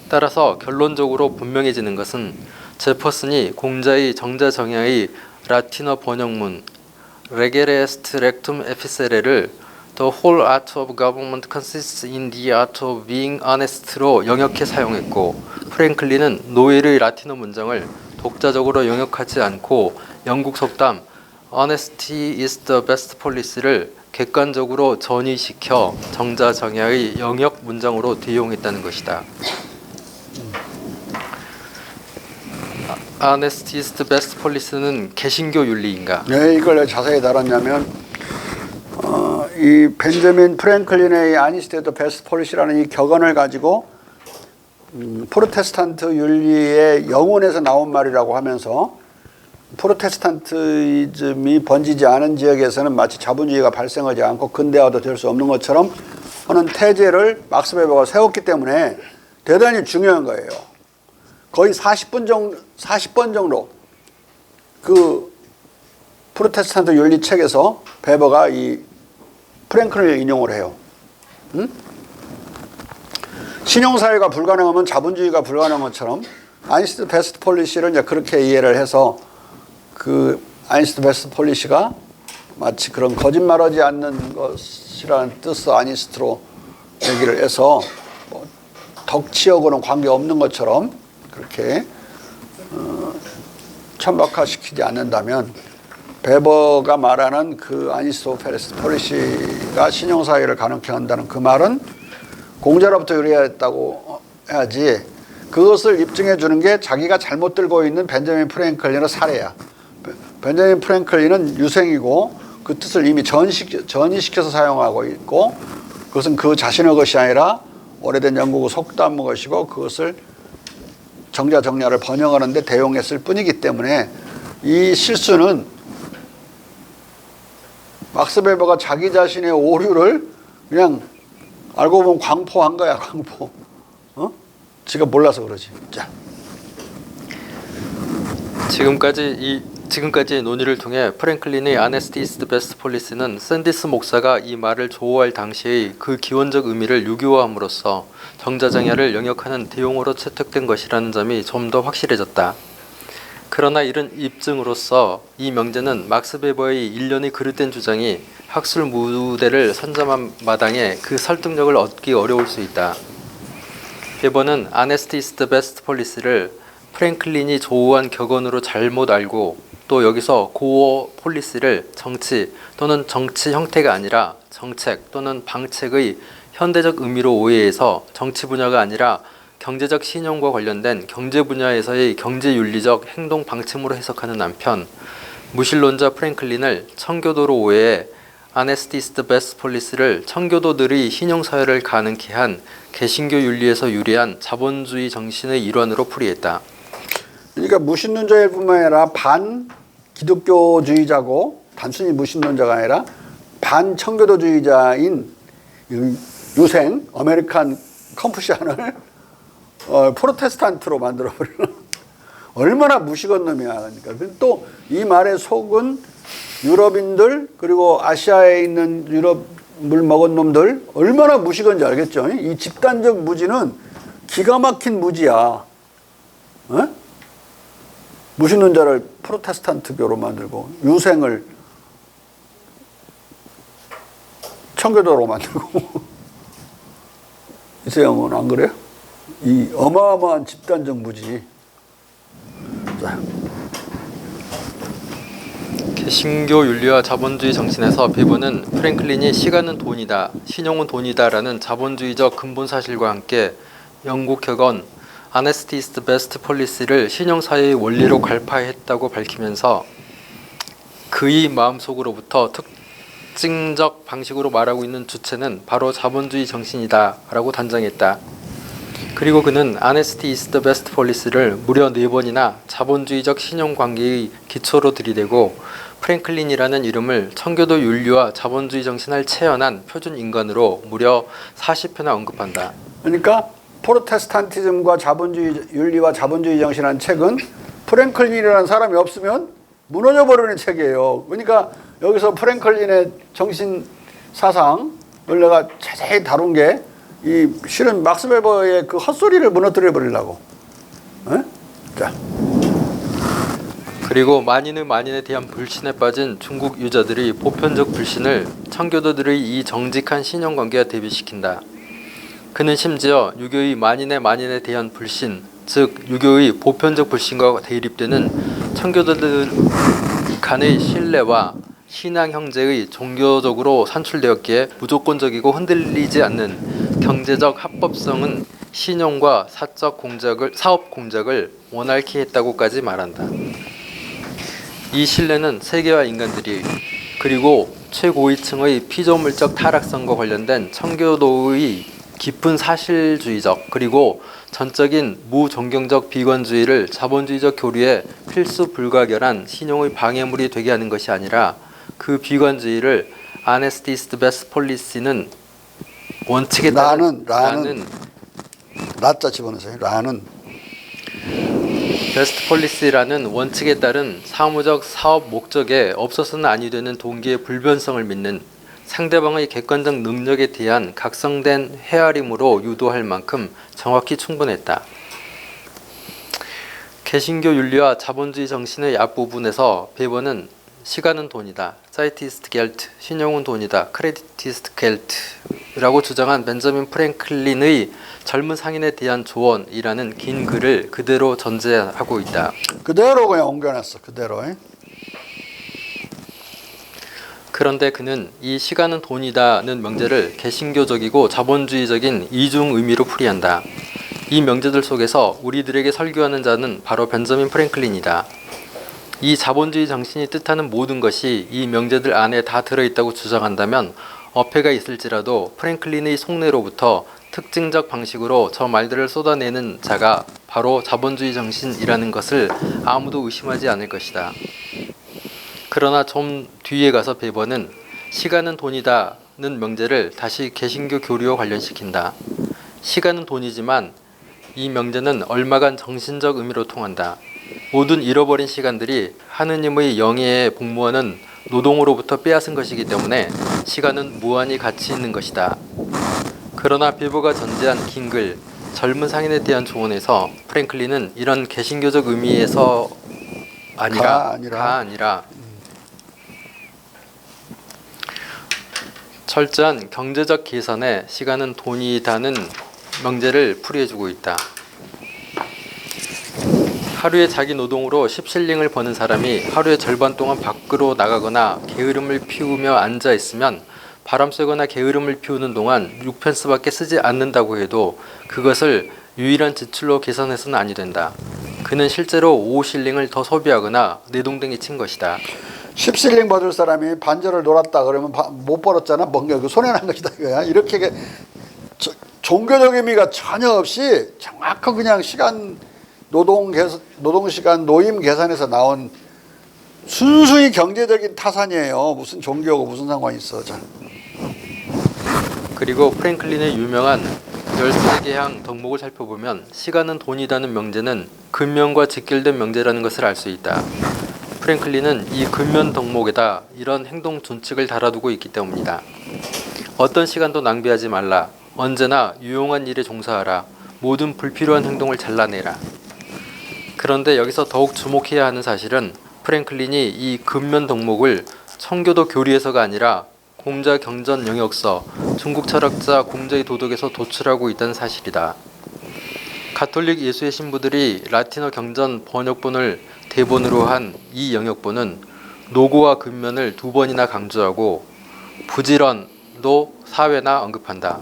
따라서 결론적으로 분명해지는 것은 제퍼슨이 공자의 정자정야의 라틴어 번역문 Regere est rectum efficere를 The whole art of government consists in the art of being honest로 영역해 사용했고 프랭클린은 노엘의 라틴어 문장을 독자적으로 영역하지 않고 영국 속담 Honesty is the best policy를 객관적으로 전이시켜 정자정야의 영역 문장으로 뒤용했다는 것이다. Honesty is the best policy는 개신교 윤리인가? 네, 이걸 자세히 다뤘냐면 이 벤저민 프랭클린의 Honesty is the best policy라는 이 격언을 가지고 프로테스탄트 윤리의 영혼에서 나온 말이라고 하면서 프로테스탄티즘이 번지지 않은 지역에서는 마치 자본주의가 발생하지 않고 근대화도 될 수 없는 것처럼 하는 태제를 막스 베버가 세웠기 때문에 대단히 중요한 거예요. 거의 40번 정도 그 프로테스탄트 윤리 책에서 베버가 이 프랭클린을 인용을 해요. 응? 신용사회가 불가능하면 자본주의가 불가능한 것처럼 아인스트 베스트 폴리시를 이제 그렇게 이해를 해서 그 아인스트 베스트 폴리시가 마치 그런 거짓말하지 않는 것이라는 뜻의 아인스트로 얘기를 해서 뭐 덕치하고는 관계없는 것처럼 그렇게 천박화시키지 않는다면 베버가 말하는 그 아인스트 베스트 폴리시가 신용사회를 가능케 한다는 그 말은 공자로부터 유래했다고 해야지 그것을 입증해 주는 게 자기가 잘못 들고 있는 벤자민 프랭클린의 사례야. 벤자민 프랭클린은 유생이고 그 뜻을 이미 전이시켜서 사용하고 있고 그것은 그 자신의 것이 아니라 오래된 영국 속담의 것이고 그것을 정자정야를 번역하는 데 대용했을 뿐이기 때문에 이 실수는 막스 베버가 자기 자신의 오류를 그냥 알고 보면 광포한 거야, 광포. 지가 몰라서 그러지. 자. 지금까지의 논의를 통해 프랭클린의 아네스티 이즈 더 베스트 폴리시는 샌디스 목사가 이 말을 조어할 당시의 그 기원적 의미를 유교화함으로써 정자정야를 영역하는 대용어로 채택된 것이라는 점이 좀 더 확실해졌다. 그러나 이런 입증으로써 이 명제는 막스 베버의 일련의 그릇된 주장이 학술 무대를 선점한 마당에 그 설득력을 얻기 어려울 수 있다. 베버는 아네스티 이즈 더 베스트 폴리시를 프랭클린이 조우한 격언으로 잘못 알고 또 여기서 고어 폴리시를 정치 또는 정치 형태가 아니라 정책 또는 방책의 현대적 의미로 오해해서 정치 분야가 아니라 경제적 신용과 관련된 경제 분야에서의 경제윤리적 행동 방침으로 해석하는 한편 무신론자 프랭클린을 청교도로 오해해 아네스티 이즈 더 베스트 폴리시를 청교도들의 신용사회를 가능케 한 개신교 윤리에서 유래한 자본주의 정신의 일환으로 풀이했다. 그러니까 무신론자일 뿐만 아니라 반 기독교주의자고 단순히 무신론자가 아니라 반 청교도주의자인 유생 아메리칸 컨푸시안을 프로테스탄트로 만들어버리는 얼마나 무식한 놈이야. 그러니까 또 이 말의 속은 유럽인들 그리고 아시아에 있는 유럽을 먹은 놈들 얼마나 무식한지 알겠죠? 이 집단적 무지는 기가 막힌 무지야. 어? 무신론자를 프로테스탄트교로 만들고 유생을 청교도로 만들고 이세영은 안 그래요? 이 어마어마한 집단적 무지. 자. 개신교 윤리와 자본주의 정신에서 베버는 프랭클린이 시간은 돈이다, 신용은 돈이다라는 자본주의적 근본 사실과 함께 영국 격언 아네스티 이즈 더 베스트 폴리시를 신용사회의 원리로 갈파했다고 밝히면서 그의 마음속으로부터 특징적 방식으로 말하고 있는 주체는 바로 자본주의 정신이다 라고 단정했다. 그리고 그는 아네스티 이즈 더 베스트 폴리시를 무려 4번이나 자본주의적 신용관계의 기초로 들이대고 프랭클린이라는 이름을 청교도 윤리와 자본주의 정신을 체현한 표준 인간으로 무려 40회나 언급한다. 그러니까 프로테스탄티즘과 자본주의 윤리와 자본주의 정신이라는 책은 프랭클린이라는 사람이 없으면 무너져 버리는 책이에요. 그러니까 여기서 프랭클린의 정신 사상을 내가 자세히 다룬 게 이 실은 막스 베버의 그 헛소리를 무너뜨려 버리려고. 자. 그리고 만인에 대한 불신에 빠진 중국 유저들의 보편적 불신을 청교도들의 이 정직한 신용관계와 대비시킨다. 그는 심지어 유교의 만인에 대한 불신, 즉 유교의 보편적 불신과 대립되는 청교도들 간의 신뢰와 신앙 형제의 종교적으로 산출되었기에 무조건적이고 흔들리지 않는 경제적 합법성은 신용과 사업 공작을 원활케 했다고까지 말한다. 이 신뢰는 세계와 인간들이 그리고 최고위층의 피조물적 타락성과 관련된 청교도의 깊은 사실주의적 그리고 전적인 무존경적 비관주의를 자본주의적 교류의 필수 불가결한 신용의 방해물이 되게 하는 것이 아니라 그 비관주의를 honesty is the best policy는 원칙에 따른 라는 라자 집어넣으세요. 라는 베스트 폴리시라는 원칙에 따른 사무적 사업 목적에 없어서는 아니 되는 동기의 불변성을 믿는 상대방의 객관적 능력에 대한 각성된 헤아림으로 유도할 만큼 정확히 충분했다. 개신교 윤리와 자본주의 정신의 앞부분에서 베버는 시간은 돈이다. 사이티스트 겔트, 신용은 돈이다. 크레디티스트 겔트라고 주장한 벤저민 프랭클린의 젊은 상인에 대한 조언이라는 긴 글을 그대로 전제하고 있다. 그대로 그냥 옮겨놨어. 그대로. 그런데 그는 이 시간은 돈이다는 명제를 개신교적이고 자본주의적인 이중 의미로 풀이한다. 이 명제들 속에서 우리들에게 설교하는 자는 바로 벤저민 프랭클린이다. 이 자본주의 정신이 뜻하는 모든 것이 이 명제들 안에 다 들어있다고 주장한다면 어폐가 있을지라도 프랭클린의 속내로부터 특징적 방식으로 저 말들을 쏟아내는 자가 바로 자본주의 정신이라는 것을 아무도 의심하지 않을 것이다. 그러나 좀 뒤에 가서 베버는 시간은 돈이다는 명제를 다시 개신교 교류와 관련시킨다. 시간은 돈이지만 이 명제는 얼마간 정신적 의미로 통한다. 모든 잃어버린 시간들이 하느님의 영예에 복무하는 노동으로부터 빼앗은 것이기 때문에 시간은 무한히 가치 있는 것이다. 그러나 베버가 전제한 긴 글, 젊은 상인에 대한 조언에서 프랭클린은 이런 개신교적 의미에서 아니라 철저한 경제적 계산에 시간은 돈이다는 명제를 풀이해주고 있다. 하루에 자기 노동으로 10실링을 버는 사람이 하루의 절반 동안 밖으로 나가거나 게으름을 피우며 앉아 있으면 바람 쐬거나 게으름을 피우는 동안 6펜스밖에 쓰지 않는다고 해도 그것을 유일한 지출로 계산해서는 아니 된다. 그는 실제로 5실링을 더 소비하거나 내동댕이 친 것이다. 10실링 받을 사람이 반절을 놀았다 그러면 못 벌었잖아. 뭔가 그 손해난 것이다 이거야. 이렇게 종교적 의미가 전혀 없이 정확한 그냥 시간 노동 시간 노임 계산에서 나온 순수히 경제적인 타산이에요. 무슨 종교하고 무슨 상관이 있어. 자. 그리고 프랭클린의 유명한 13개항 덕목을 살펴보면 시간은 돈이다는 명제는 근면과 직결된 명제라는 것을 알 수 있다. 프랭클린은 이 근면 덕목에다 이런 행동 준칙을 달아두고 있기 때문이다. 어떤 시간도 낭비하지 말라. 언제나 유용한 일에 종사하라. 모든 불필요한 행동을 잘라내라. 그런데 여기서 더욱 주목해야 하는 사실은 프랭클린이 이 근면 덕목을 청교도 교리에서가 아니라 공자 경전 영역서, 중국 철학자 공자의 도덕에서 도출하고 있다는 사실이다. 가톨릭 예수의 신부들이 라틴어 경전 번역본을 대본으로 한 이 영역본은 노고와 근면을 2번이나 강조하고 부지런도 사회나 언급한다.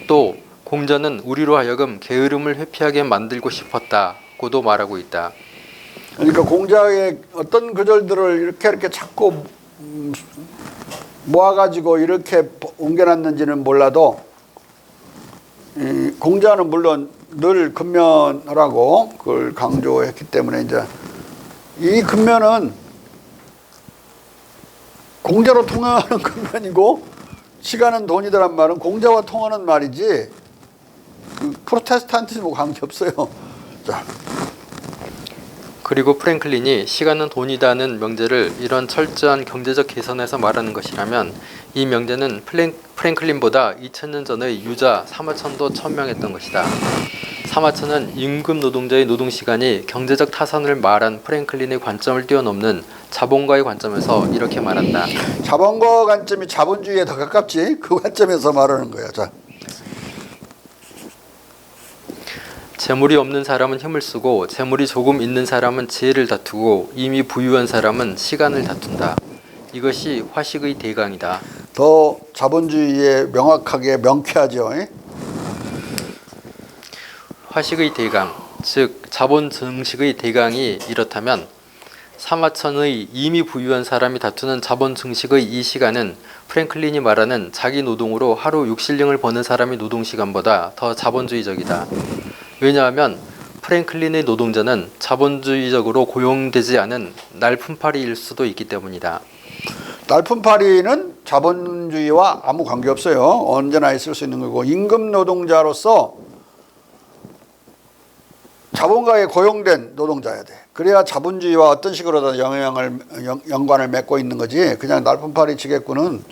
또 공자는 우리로 하여금 게으름을 회피하게 만들고 싶었다고도 말하고 있다. 그러니까 공자의 어떤 구절들을 이렇게 자꾸 모아가지고 이렇게 옮겨놨는지는 몰라도 공자는 물론 늘 근면하라고 그걸 강조했기 때문에 이제 이 근면은 공자로 통하는 근면이고 시간은 돈이더란 말은 공자와 통하는 말이지 그 프로테스탄티즘하고 관계없어요. 자. 그리고 프랭클린이 시간은 돈이다는 명제를 이런 철저한 경제적 계산에서 말하는 것이라면 이 명제는 프랭클린보다 2000년 전의 유자 사마천도 천명했던 것이다. 사마천은 임금 노동자의 노동시간이 경제적 타산을 말한 프랭클린의 관점을 뛰어넘는 자본가의 관점에서 이렇게 말한다. 자본가 관점이 자본주의에 더 가깝지. 그 관점에서 말하는 거야. 자. 재물이 없는 사람은 힘을 쓰고 재물이 조금 있는 사람은 지혜를 다투고 이미 부유한 사람은 시간을 다툰다. 이것이 화식의 대강이다. 더 자본주의에 명확하게 명쾌하죠. 화식의 대강, 즉 자본 증식의 대강이 이렇다면 사마천의 이미 부유한 사람이 다투는 자본 증식의 이 시간은 프랭클린이 말하는 자기 노동으로 하루 6실링을 버는 사람의 노동시간보다 더 자본주의적이다. 왜냐하면 프랭클린의 노동자는 자본주의적으로 고용되지 않은 날품팔이일 수도 있기 때문이다. 날품팔이는 자본주의와 아무 관계없어요. 언제나 있을 수 있는 거고, 임금 노동자로서 자본가에 고용된 노동자야 돼. 그래야 자본주의와 어떤 식으로든 연관을 맺고 있는 거지. 그냥 날품팔이 지게꾼은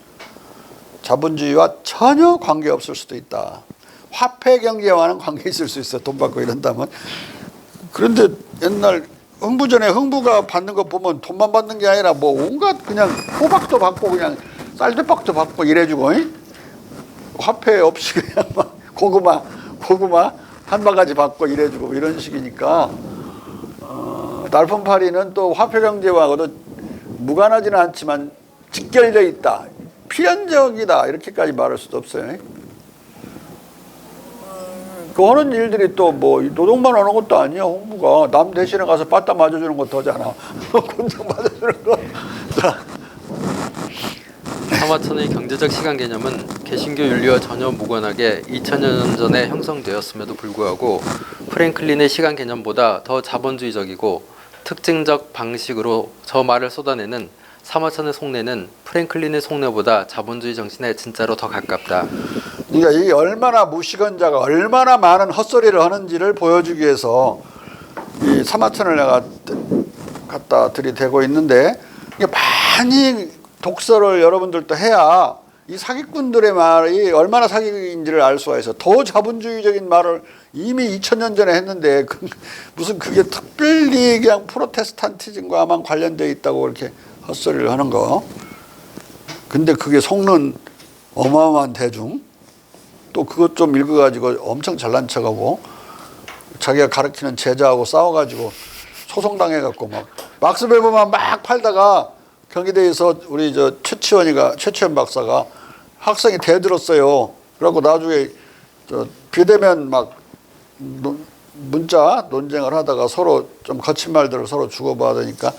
자본주의와 전혀 관계없을 수도 있다. 화폐 경제와는 관계 있을 수 있어. 돈 받고 이런다면. 그런데 옛날 흥부전에 흥부가 받는 거 보면 돈만 받는 게 아니라 뭐 온갖 그냥 호박도 받고 그냥 쌀대박도 받고 이래주고, 잉? 화폐 없이 그냥 막 고구마 한 바가지 받고 이래주고 이런 식이니까 날품팔이는 또 화폐 경제와도 무관하지는 않지만 직결되어 있다. 필연적이다. 이렇게까지 말할 수도 없어요. 그 하는 일들이 또 뭐 노동만 하는 것도 아니야. 홍부가 남 대신에 가서 빠따 맞아주는 거 더잖아. 곤장 맞아주는 거. 사마천의 경제적 시간 개념은 개신교 윤리와 전혀 무관하게 2000년 전에 형성되었음에도 불구하고 프랭클린의 시간 개념보다 더 자본주의적이고 특징적 방식으로 저 말을 쏟아내는 사마천의 속내는 프랭클린의 속내보다 자본주의 정신에 진짜로 더 가깝다. 그러니까 이 얼마나 무식언자가 얼마나 많은 헛소리를 하는지를 보여주기 위해서 이 사마천을 내가 갖다 들이대고 있는데, 이게 많이 독서를 여러분들도 해야 이 사기꾼들의 말이 얼마나 사기인지를 알 수가 있어. 더 자본주의적인 말을 이미 2000년 전에 했는데 무슨 그게 특별히 그냥 프로테스탄티즘과만 관련되어 있다고 그렇게 헛소리를 하는 거. 근데 그게 속는 어마어마한 대중, 또 그것 좀 읽어가지고 엄청 잘난 척하고 자기가 가르치는 제자하고 싸워가지고 소송당해갖고 막 막스 베버만 막 팔다가 경희대에서 우리 저 최치원 박사가 학생이 대들었어요. 그러고 나중에 저 비대면 막 문자 논쟁을 하다가 서로 좀 거친 말들을 서로 주고받으니까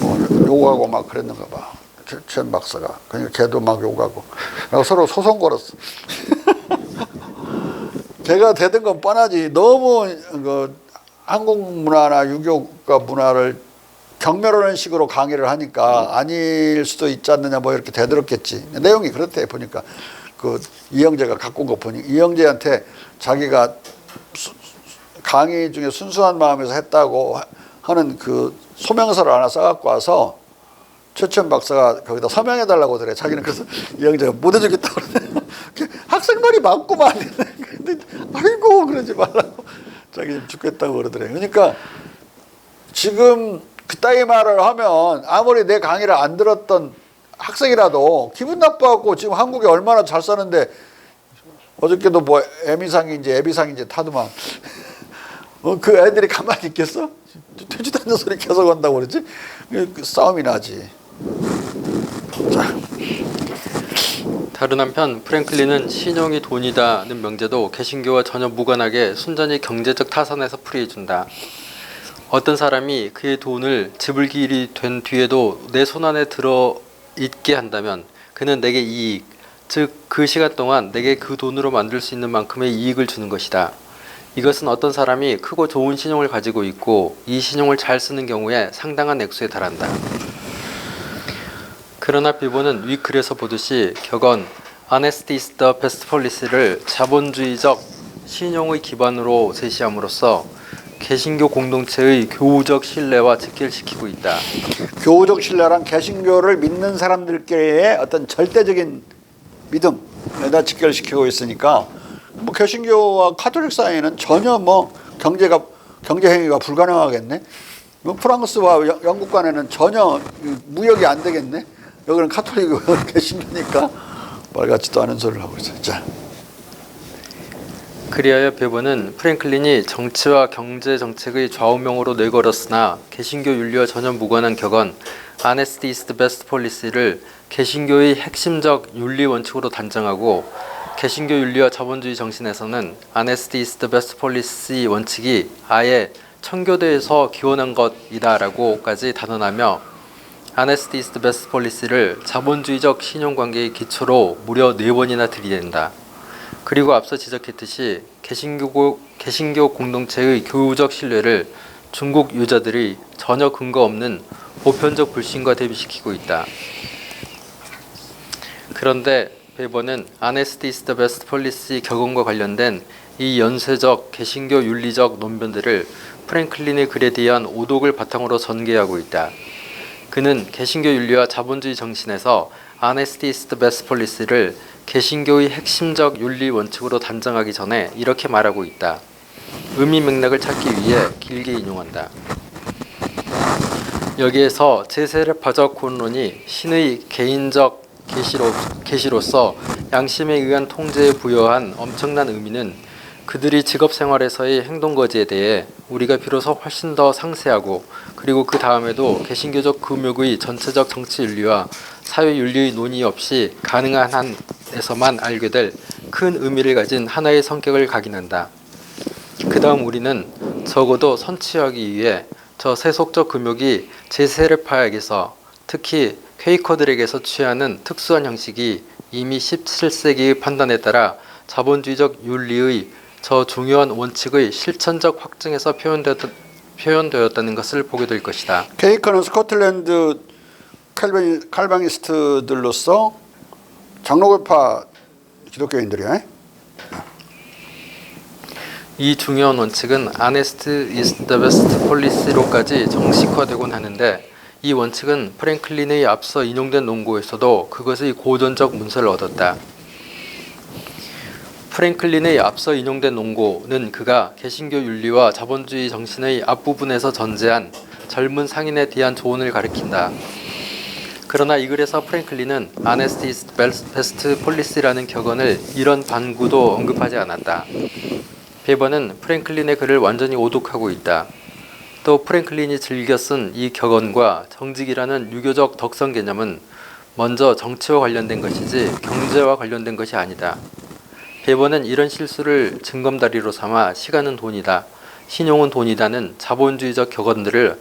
뭐 욕하고 막 그랬는가 봐. 최치원 박사가. 그러니까 걔도 막 욕하고. 그리고 서로 소송 걸었어. 걔가 대든 건 뻔하지. 너무 그 한국 문화나 유교가 문화를 경멸하는 식으로 강의를 하니까 아닐 수도 있지 않느냐 뭐 이렇게 대들었겠지. 내용이 그렇대 보니까. 그 이영재가 갖고 온 거 보니 이영재한테 자기가 강의 중에 순수한 마음에서 했다고 하는 그 소명서를 하나 써갖고 와서 최천 박사가 거기다 서명해달라고 그래. 자기는 그래서 이영재가 못 해주겠다고 그러네. 학생 말이 맞구만. 근데 아이고 그러지 말라고. 자기 좀 죽겠다고 그러더래. 그러니까 지금 그따위 말을 하면 아무리 내 강의를 안 들었던 학생이라도 기분 나빠갖고 지금 한국에 얼마나 잘 사는데 어저께도 뭐 애미상인지 애비상인지 타더만 그 애들이 가만히 있겠어? 되지도 않는 소리 계속 한다고 그러지? 그 싸움이 나지. 자. 다른 한편 프랭클린은 신용이 돈이다는 명제도 개신교와 전혀 무관하게 순전히 경제적 타산에서 풀이해준다. 어떤 사람이 그의 돈을 집을 길이 된 뒤에도 내 손안에 들어 있게 한다면 그는 내게 이익, 즉 그 시간 동안 내게 그 돈으로 만들 수 있는 만큼의 이익을 주는 것이다. 이것은 어떤 사람이 크고 좋은 신용을 가지고 있고 이 신용을 잘 쓰는 경우에 상당한 액수에 달한다. 그러나 빌보는 위 글에서 보듯이 격언 Honesty is the best policy를 자본주의적 신용의 기반으로 제시함으로써 개신교 공동체의 교우적 신뢰와 직결시키고 있다. 교우적 신뢰란 개신교를 믿는 사람들끼리의 어떤 절대적인 믿음에다 직결시키고 있으니까 뭐 개신교와 카톨릭 사이에는 전혀 뭐 경제 행위가 불가능하겠네. 뭐 프랑스와 영국 간에는 전혀 무역이 안 되겠네. 여기는 카톨릭이고 개신교니까 말 같지도 않은 소리를 하고 있어요. 자. 그리하여 베버는 프랭클린이 정치와 경제 정책의 좌우명으로 내걸었으나 개신교 윤리와 전혀 무관한 격언 Honesty is the best policy를 개신교의 핵심적 윤리 원칙으로 단정하고 개신교 윤리와 자본주의 정신에서는 Honesty is the best policy 원칙이 아예 청교도에서 기원한 것이다라고까지 단언하며 Honesty is the best policy를 자본주의적 신용관계의 기초로 무려 4번이나 들이댄다. 그리고 앞서 지적했듯이 개신교 공동체의 교우적 신뢰를 중국 유저들이 전혀 근거 없는 보편적 불신과 대비시키고 있다. 그런데 베버는 Honesty is the best policy 격언과 관련된 이 연쇄적 개신교 윤리적 논변들을 프랭클린의 글에 대한 오독을 바탕으로 전개하고 있다. 그는 개신교 윤리와 자본주의 정신에서 Honesty is the best policy를 개신교의 핵심적 윤리 원칙으로 단정하기 전에 이렇게 말하고 있다. 의미 맥락을 찾기 위해 길게 인용한다. 여기에서 제세례파적 구원론이 신의 개인적 계시로서 양심에 의한 통제에 부여한 엄청난 의미는 그들이 직업 생활에서의 행동 거지에 대해 우리가 비로소 훨씬 더 상세하고 그리고 그 다음에도 개신교적 금욕의 전체적 정치 윤리와 사회 윤리의 논의 없이 가능한 한에서만 알게 될 큰 의미를 가진 하나의 성격을 각인한다. 그 다음 우리는 적어도 선취하기 위해 저 세속적 금욕이 제세례파에게서 특히 퀘이커들에게서 취하는 특수한 형식이 이미 17세기의 판단에 따라 자본주의적 윤리의 저 중요한 원칙의 실천적 확증에서 표현되었다는 것을 보게 될 것이다. 케이커는 스코틀랜드 칼바니스트들로서 장로교파 기독교인들이야. 이 중요한 원칙은 Honest is the best policy로까지 정식화되곤 하는데 이 원칙은 프랭클린의 앞서 인용된 논고에서도 그것의 고전적 문서를 얻었다. 프랭클린의 앞서 인용된 논고는 그가 개신교 윤리와 자본주의 정신의 앞부분에서 전제한 젊은 상인에 대한 조언을 가리킨다. 그러나 이 글에서 프랭클린은 Honesty is the best policy라는 격언을 이런 반구도 언급하지 않았다. 베버는 프랭클린의 글을 완전히 오독하고 있다. 또 프랭클린이 즐겨 쓴 이 격언과 정직이라는 유교적 덕성 개념은 먼저 정치와 관련된 것이지 경제와 관련된 것이 아니다. 베버는 이런 실수를 징검다리로 삼아 시간은 돈이다, 신용은 돈이다는 자본주의적 격언들을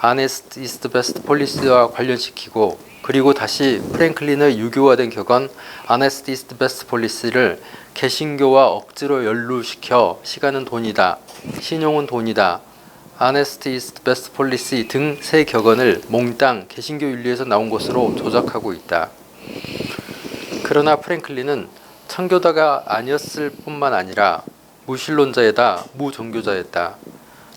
Honest is the best policy와 관련시키고 그리고 다시 프랭클린의 유교화된 격언 Honesty is the best policy를 개신교와 억지로 연루시켜 시간은 돈이다, 신용은 돈이다, Honesty is the best policy 등 세 격언을 몽땅 개신교 윤리에서 나온 것으로 조작하고 있다. 그러나 프랭클린은 청교도가 아니었을 뿐만 아니라 무신론자에다 무종교자였다.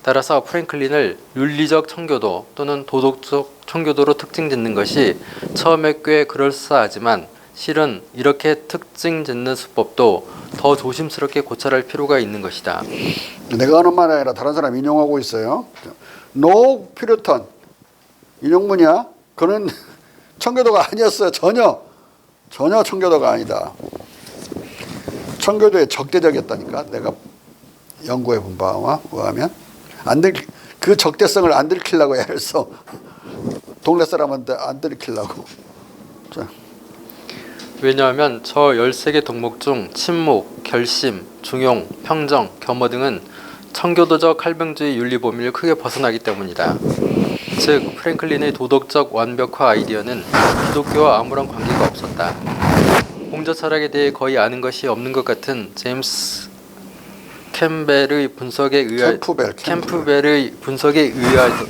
따라서 프랭클린을 윤리적 청교도 또는 도덕적 청교도로 특징짓는 것이 처음에 꽤 그럴싸하지만 실은 이렇게 특징짓는 수법도 더 조심스럽게 고찰할 필요가 있는 것이다. 내가 하는 말이 아니라 다른 사람 인용하고 있어요. 노 피르턴 인용문이야. 그는 청교도가 아니었어요. 전혀 청교도가 아니다. 청교도에 적대적이었다니까. 내가 연구해 본 바와 의하면 그 적대성을 안 들키려고 해서 동네 사람한테 안 들키려고. 자. 왜냐하면 저 13개 덕목 중 침묵, 결심, 중용, 평정, 겸허 등은 청교도적 칼뱅주의 윤리 범위를 크게 벗어나기 때문이다. 즉 프랭클린의 도덕적 완벽화 아이디어는 기독교와 아무런 관계가 없었다. 공자 철학에 대해 거의 아는 것이 없는 것 같은 제임스 캠프벨의 분석에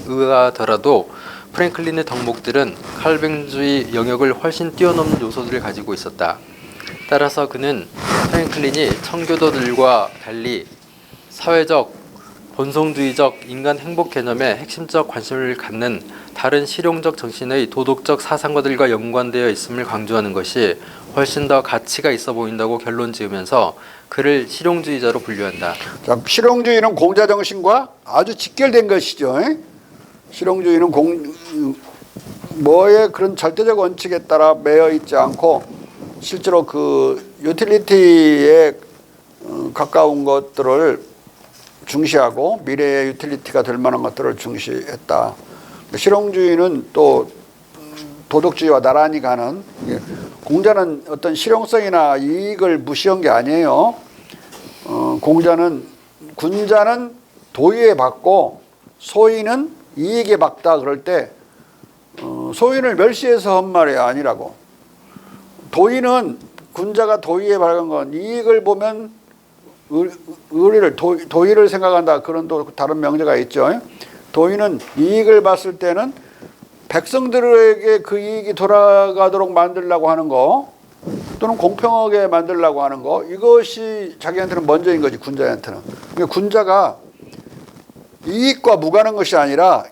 의하더라도 프랭클린의 덕목들은 칼뱅주의 영역을 훨씬 뛰어넘는 요소들을 가지고 있었다. 따라서 그는 프랭클린이 청교도들과 달리 사회적, 본성주의적 인간 행복 개념에 핵심적 관심을 갖는 다른 실용적 정신의 도덕적 사상가들과 연관되어 있음을 강조하는 것이 훨씬 더 가치가 있어 보인다고 결론 지으면서 그를 실용주의자로 분류한다. 자, 실용주의는 공자 정신과 아주 직결된 것이죠. 실용주의는 뭐의 그런 절대적 원칙에 따라 매여 있지 않고 실제로 그 유틸리티에 가까운 것들을 중시하고 미래의 유틸리티가 될 만한 것들을 중시했다. 실용주의는 또 도덕주의와 나란히 가는, 공자는 어떤 실용성이나 이익을 무시한 게 아니에요. 군자는 도의에 받고 소인은 이익에 박다 그럴 때 소인을 멸시해서 한 말이 아니라고. 도의는 군자가 도의에 밝은 건 이익을 보면 의리를 도의를 생각한다. 그런 또 다른 명제가 있죠. 도의는 이익을 봤을 때는 백성들에게 그 이익이 돌아가도록 만들려고 하는 거 또는 공평하게 만들려고 하는 거 이것이 자기한테는 먼저인 거지 군자한테는. 그러니까 군자가 이익과 무관한 것이 아니라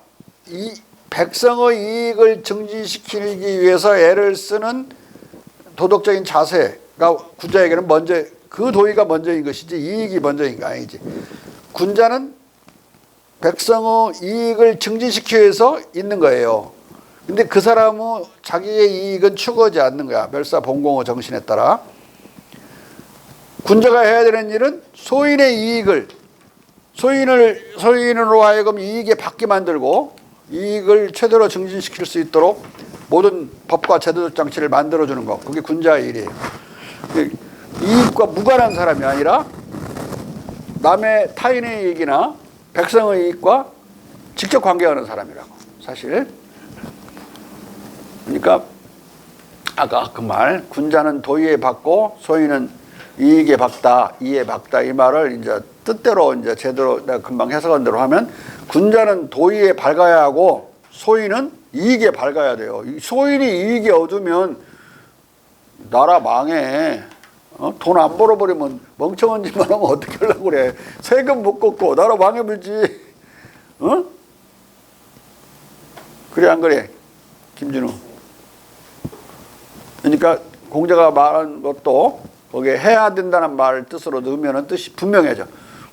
이 백성의 이익을 증진시키기 위해서 애를 쓰는 도덕적인 자세가 군자에게는 먼저 그 도의가 먼저인 것이지 이익이 먼저인 거 아니지. 군자는 백성의 이익을 증진시키기 위해서 있는 거예요. 근데 그 사람은 자기의 이익은 추구하지 않는 거야. 멸사봉공의 정신에 따라. 군자가 해야 되는 일은 소인의 이익을 소인으로 하여금 이익에 받게 만들고 이익을 최대로 증진시킬 수 있도록 모든 법과 제도적 장치를 만들어주는 것. 그게 군자의 일이에요. 이익과 무관한 사람이 아니라 남의 타인의 이익이나 백성의 이익과 직접 관계하는 사람이라고 사실. 그러니까 아까 그 말 군자는 도의에 받고 소인은 이익에 받다, 이에 받다 이 말을 이제 뜻대로 이제 제대로 내가 금방 해석한 대로 하면 군자는 도의에 밝아야 하고 소인은 이익에 밝아야 돼요. 소인이 이익에 얻으면 나라 망해. 돈 안 벌어버리면 멍청한 짓만 하면 어떻게 하려고 그래. 세금 못 걷고 나라 망해버리지. 그래 안 그래 김진우. 그러니까 공자가 말한 것도 거기에 해야 된다는 말 뜻으로 넣으면 뜻이 분명해져.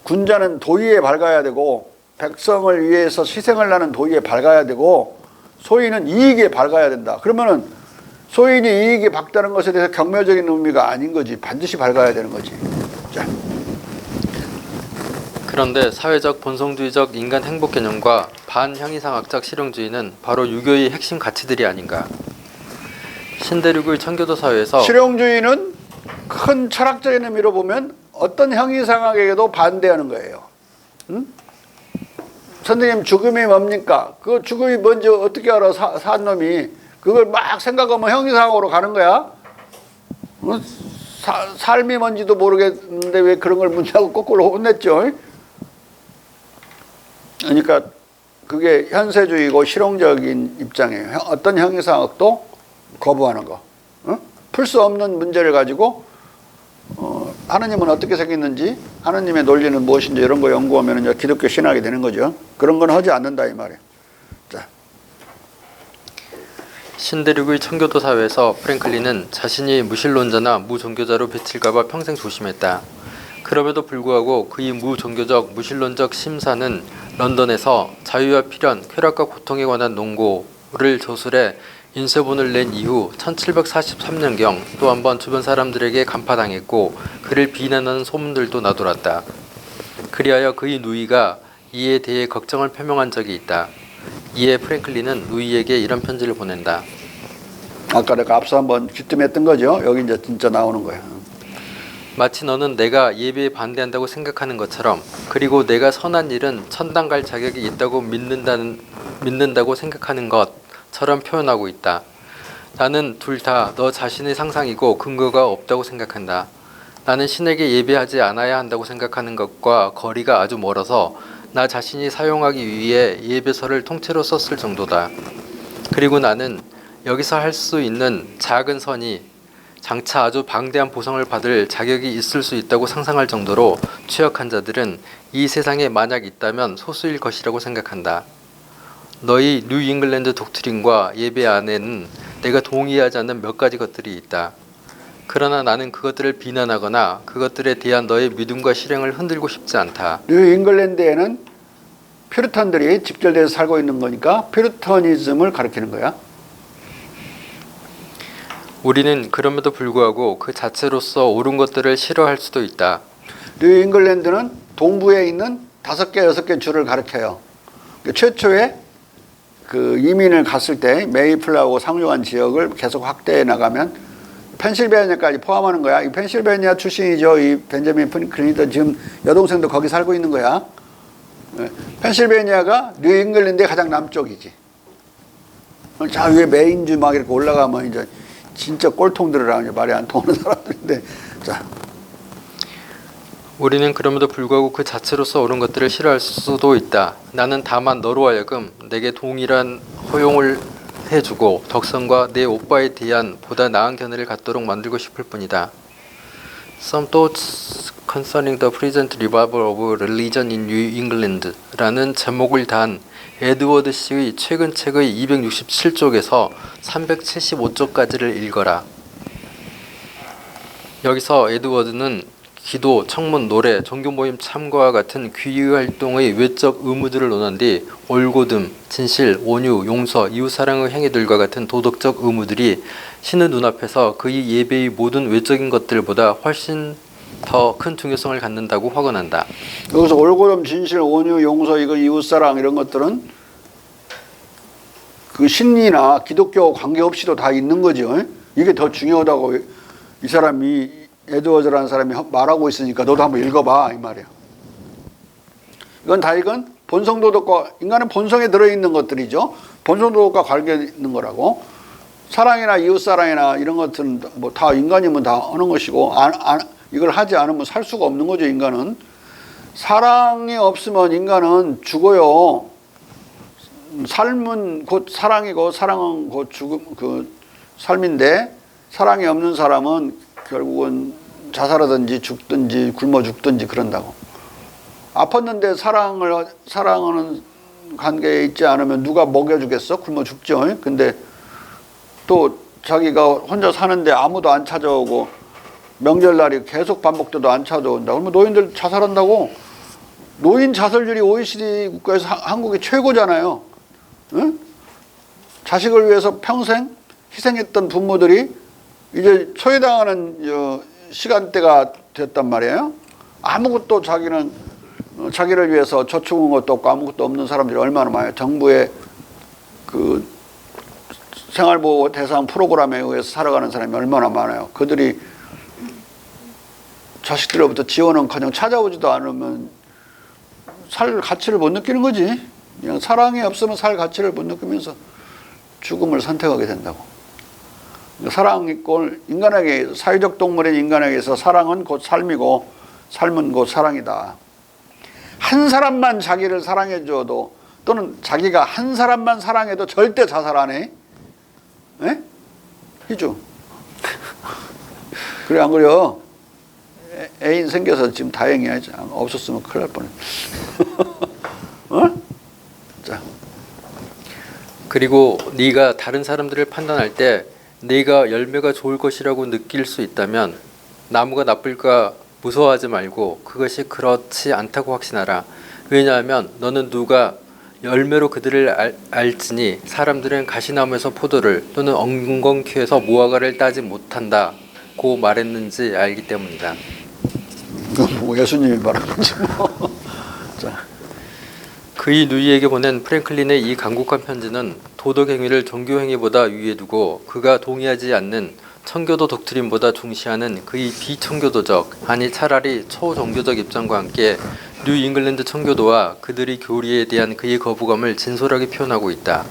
군자는 도의에 밝아야 되고 백성을 위해서 희생을 하는 도의에 밝아야 되고 소인은 이익에 밝아야 된다. 그러면은 소인이 이익에 밝다는 것에 대해서 경멸적인 의미가 아닌 거지. 반드시 밝아야 되는 거지. 자. 그런데 사회적 본성주의적 인간 행복 개념과 반형이상학적 실용주의는 바로 유교의 핵심 가치들이 아닌가. 신대륙의 청교도 사회에서 실용주의는 큰 철학적인 의미로 보면 어떤 형이상학에게도 반대하는 거예요. 응? 선생님 죽음이 뭡니까? 그 죽음이 뭔지 어떻게 알아? 산 놈이 그걸 막 생각하면 형이상학으로 가는 거야. 삶이 뭔지도 모르겠는데 왜 그런 걸 묻냐고 거꾸로 혼냈죠. 그러니까 그게 현세주의고 실용적인 입장이에요. 어떤 형이상학도 거부하는 거. 풀 수 없는 문제를 가지고 하느님은 어떻게 생겼는지 하느님의 논리는 무엇인지 이런 거 연구하면 이제 기독교 신학이 되는 거죠. 그런 건 하지 않는다 이 말이에요. 자. 신대륙의 청교도 사회에서 프랭클린은 자신이 무신론자나 무종교자로 비칠까 봐 평생 조심했다. 그럼에도 불구하고 그의 무종교적 무신론적 심사는 런던에서 자유와 필연, 쾌락과 고통에 관한 논고를 저술해 인쇄본을 낸 이후 1743년경 또 한 번 주변 사람들에게 간파당했고 그를 비난하는 소문들도 나돌았다. 그리하여 그의 누이가 이에 대해 걱정을 표명한 적이 있다. 이에 프랭클린은 누이에게 이런 편지를 보낸다. 아까 내가 앞서 한번 귀뜸했던 거죠. 여기 이제 진짜 나오는 거야. 마치 너는 내가 예배에 반대한다고 생각하는 것처럼 그리고 내가 선한 일은 천당 갈 자격이 있다고 믿는다고 생각하는 것처럼 표현하고 있다. 나는 둘 다 너 자신의 상상이고 근거가 없다고 생각한다. 나는 신에게 예배하지 않아야 한다고 생각하는 것과 거리가 아주 멀어서 나 자신이 사용하기 위해 예배서를 통째로 썼을 정도다. 그리고 나는 여기서 할 수 있는 작은 선이 장차 아주 방대한 보상을 받을 자격이 있을 수 있다고 상상할 정도로 취약한 자들은 이 세상에 만약 있다면 소수일 것이라고 생각한다. 너희 뉴 잉글랜드 독트린과 예배 안에는 내가 동의하지 않는 몇 가지 것들이 있다. 그러나 나는 그것들을 비난하거나 그것들에 대한 너의 믿음과 실행을 흔들고 싶지 않다. 뉴 잉글랜드에는 퓨리탄들이 집결돼서 살고 있는 거니까 퓨리터니즘을 가리키는 거야. 우리는 그럼에도 불구하고 그 자체로서 옳은 것들을 싫어할 수도 있다. 뉴 잉글랜드는 동부에 있는 5개, 6개 주를 가리켜요. 최초에 그 이민을 갔을 때 메이플라워 상륙한 지역을 계속 확대해 나가면 펜실베니아까지 포함하는 거야. 이 펜실베니아 출신이죠. 이 벤자민 프랭클린도 지금 여동생도 거기 살고 있는 거야. 펜실베니아가 뉴잉글랜드의 가장 남쪽이지. 자 위에 메인주 막 이렇게 올라가면 이제 진짜 꼴통들이랑 이제 말이 안 통하는 사람들인데, 자 우리는 그럼에도 불구하고 그 자체로서 옳은 것들을 싫어할 수도 있다. 나는 다만 너로 하여금 내게 동일한 허용을 해주고 덕선과 내 오빠에 대한 보다 나은 견해를 갖도록 만들고 싶을 뿐이다. Some thoughts concerning the present revival of religion in New England 라는 제목을 단 에드워드 씨의 최근 책의 267쪽에서 375쪽까지를 읽어라. 여기서 에드워드는 기도, 청문, 노래, 종교 모임 참가와 같은 귀의 활동의 외적 의무들을 논한 뒤 올곧음, 진실, 온유, 용서, 이웃사랑의 행위들과 같은 도덕적 의무들이 신의 눈앞에서 그의 예배의 모든 외적인 것들보다 훨씬 더 큰 중요성을 갖는다고 확언한다. 여기서 올곧음, 진실, 온유, 용서, 이거 이웃사랑 이런 것들은 그 신이나 기독교 관계없이도 다 있는 거죠. 이게 더 중요하다고 이 사람이, 에드워즈라는 사람이 말하고 있으니까 너도 한번 읽어봐 이 말이야. 이건 본성도덕과, 인간은 본성에 들어있는 것들이죠. 본성도덕과 관계 있는 거라고. 사랑이나 이웃사랑이나 이런 것들은 뭐 다 인간이면 다 하는 것이고, 이걸 하지 않으면 살 수가 없는 거죠. 인간은 사랑이 없으면 인간은 죽어요. 삶은 곧 사랑이고 사랑은 곧 죽음, 그 삶인데, 사랑이 없는 사람은 결국은 자살하든지 죽든지 굶어 죽든지 그런다고. 아팠는데 사랑하는 관계에 있지 않으면 누가 먹여주겠어? 굶어 죽죠. 근데 또 자기가 혼자 사는데 아무도 안 찾아오고 명절날이 계속 반복돼도 안 찾아온다. 그러면 노인들 자살한다고. 노인 자살률이 OECD 국가에서 한국이 최고잖아요. 응? 자식을 위해서 평생 희생했던 부모들이 이제 소외당하는 시간대가 됐단 말이에요. 아무것도 자기를 위해서 저축한 것도 없고 아무것도 없는 사람들이 얼마나 많아요. 정부의 그 생활보호 대상 프로그램에 의해서 살아가는 사람이 얼마나 많아요. 그들이 자식들로부터 지원은커녕 찾아오지도 않으면 살 가치를 못 느끼는 거지. 그냥 사랑이 없으면 살 가치를 못 느끼면서 죽음을 선택하게 된다고. 사랑이 인간에게, 사회적 동물인 인간에게서 사랑은 곧 삶이고 삶은 곧 사랑이다. 한 사람만 자기를 사랑해 줘도, 또는 자기가 한 사람만 사랑해도 절대 자살 안 해. 에? 희주. 그래 안 그래요? 애인 생겨서 지금 다행이야. 없었으면 큰일 날 뻔했. 어? 자. 그리고 네가 다른 사람들을 판단할 때 네가 열매가 좋을 것이라고 느낄 수 있다면 나무가 나쁠까 무서워하지 말고 그것이 그렇지 않다고 확신하라. 왜냐하면 너는 누가 열매로 그들을 알지니 사람들은 가시나무에서 포도를 또는 엉겅퀴에서 무화과를 따지 못한다고 말했는지 알기 때문이다. 뭐 예수님이 말한 거지 뭐. 자. 그의 누이에게 보낸 프랭클린의 이 간곡한 편지는 도덕 행위를 종교 행위보다 위에 두고 그가 동의하지 않는 청교도 독트린보다 중시하는 그의 비청교도적, 아니 차라리 초종교적 입장과 함께 뉴 잉글랜드 청교도와 그들의 교리에 대한 그의 거부감을 진솔하게 표현하고 있다.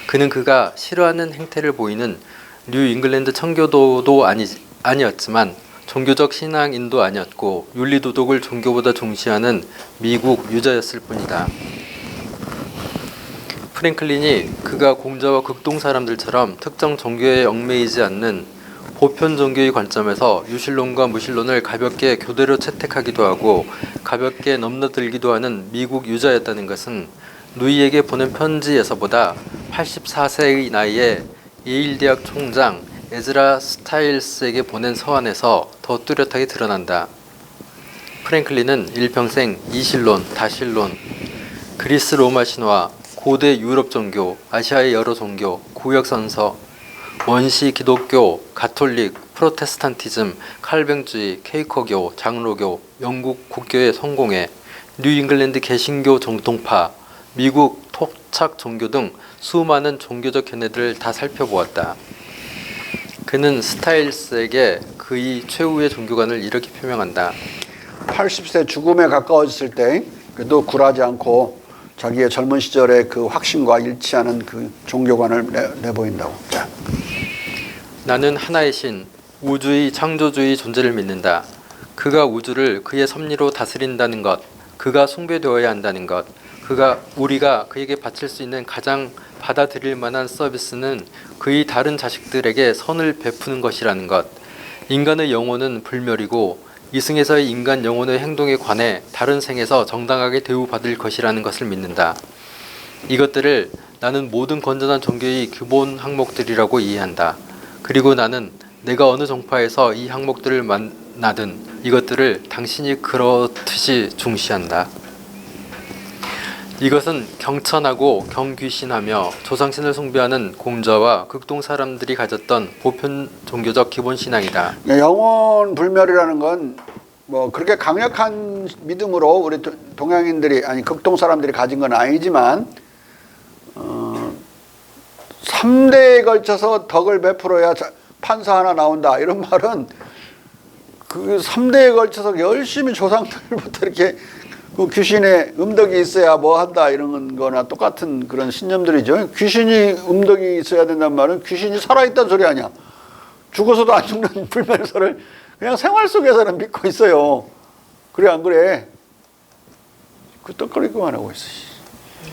그는 그가 싫어하는 행태를 보이는 뉴 잉글랜드 청교도도 아니었지만 종교적 신앙인도 아니었고 윤리도덕을 종교보다 중시하는 미국 유저였을 뿐이다. 프랭클린이 그가 공자와 극동 사람들처럼 특정 종교에 얽매이지 않는 보편 종교의 관점에서 유실론과 무실론을 가볍게 교대로 채택하기도 하고 가볍게 넘나들기도 하는 미국 유저였다는 것은 누이에게 보낸 편지에서보다 84세의 나이에 예일 대학 총장 에즈라 스타일스에게 보낸 서한에서 더 뚜렷하게 드러난다. 프랭클린은 일평생 이실론, 다실론, 그리스 로마 신화, 고대 유럽 종교, 아시아의 여러 종교, 구역선서, 원시 기독교, 가톨릭, 프로테스탄티즘, 칼뱅주의, 케이커교, 장로교, 영국 국교의 성공회, 뉴 잉글랜드 개신교 정통파, 미국 토착 종교 등 수많은 종교적 견해들을 다 살펴보았다. 그는 스타일스에게 그의 최후의 종교관을 이렇게 표명한다. 80세 죽음에 가까워졌을 때 그래도 굴하지 않고 자기의 젊은 시절의 그 확신과 일치하는 그 종교관을 내보인다고. 자. 나는 하나의 신, 우주의 창조주의 존재를 믿는다. 그가 우주를 그의 섭리로 다스린다는 것, 그가 숭배되어야 한다는 것, 우리가 그에게 바칠 수 있는 가장 받아들일 만한 서비스는 그의 다른 자식들에게 선을 베푸는 것이라는 것. 인간의 영혼은 불멸이고 이승에서의 인간 영혼의 행동에 관해 다른 생에서 정당하게 대우받을 것이라는 것을 믿는다. 이것들을 나는 모든 건전한 종교의 기본 항목들이라고 이해한다. 그리고 나는 내가 어느 종파에서 이 항목들을 만나든 이것들을 당신이 그렇듯이 중시한다. 이것은 경천하고 경귀신하며 조상신을 숭배하는 공자와 극동 사람들이 가졌던 보편 종교적 기본 신앙이다. 영혼 불멸이라는 건 뭐 그렇게 강력한 믿음으로 우리 동양인들이 아니 극동 사람들이 가진 건 아니지만 3대에 걸쳐서 덕을 베풀어야 판사 하나 나온다 이런 말은 그 3대에 걸쳐서 열심히 조상들부터 이렇게 그 귀신의 음덕이 있어야 뭐 한다 이런 거나 똑같은 그런 신념들이죠. 귀신이 음덕이 있어야 된다는 말은 귀신이 살아있다는 소리 아니야. 죽어서도 안 죽는 불멸설을 그냥 생활 속에서는 믿고 있어요. 그래 안 그래? 그 떡거리기만 하고 있어.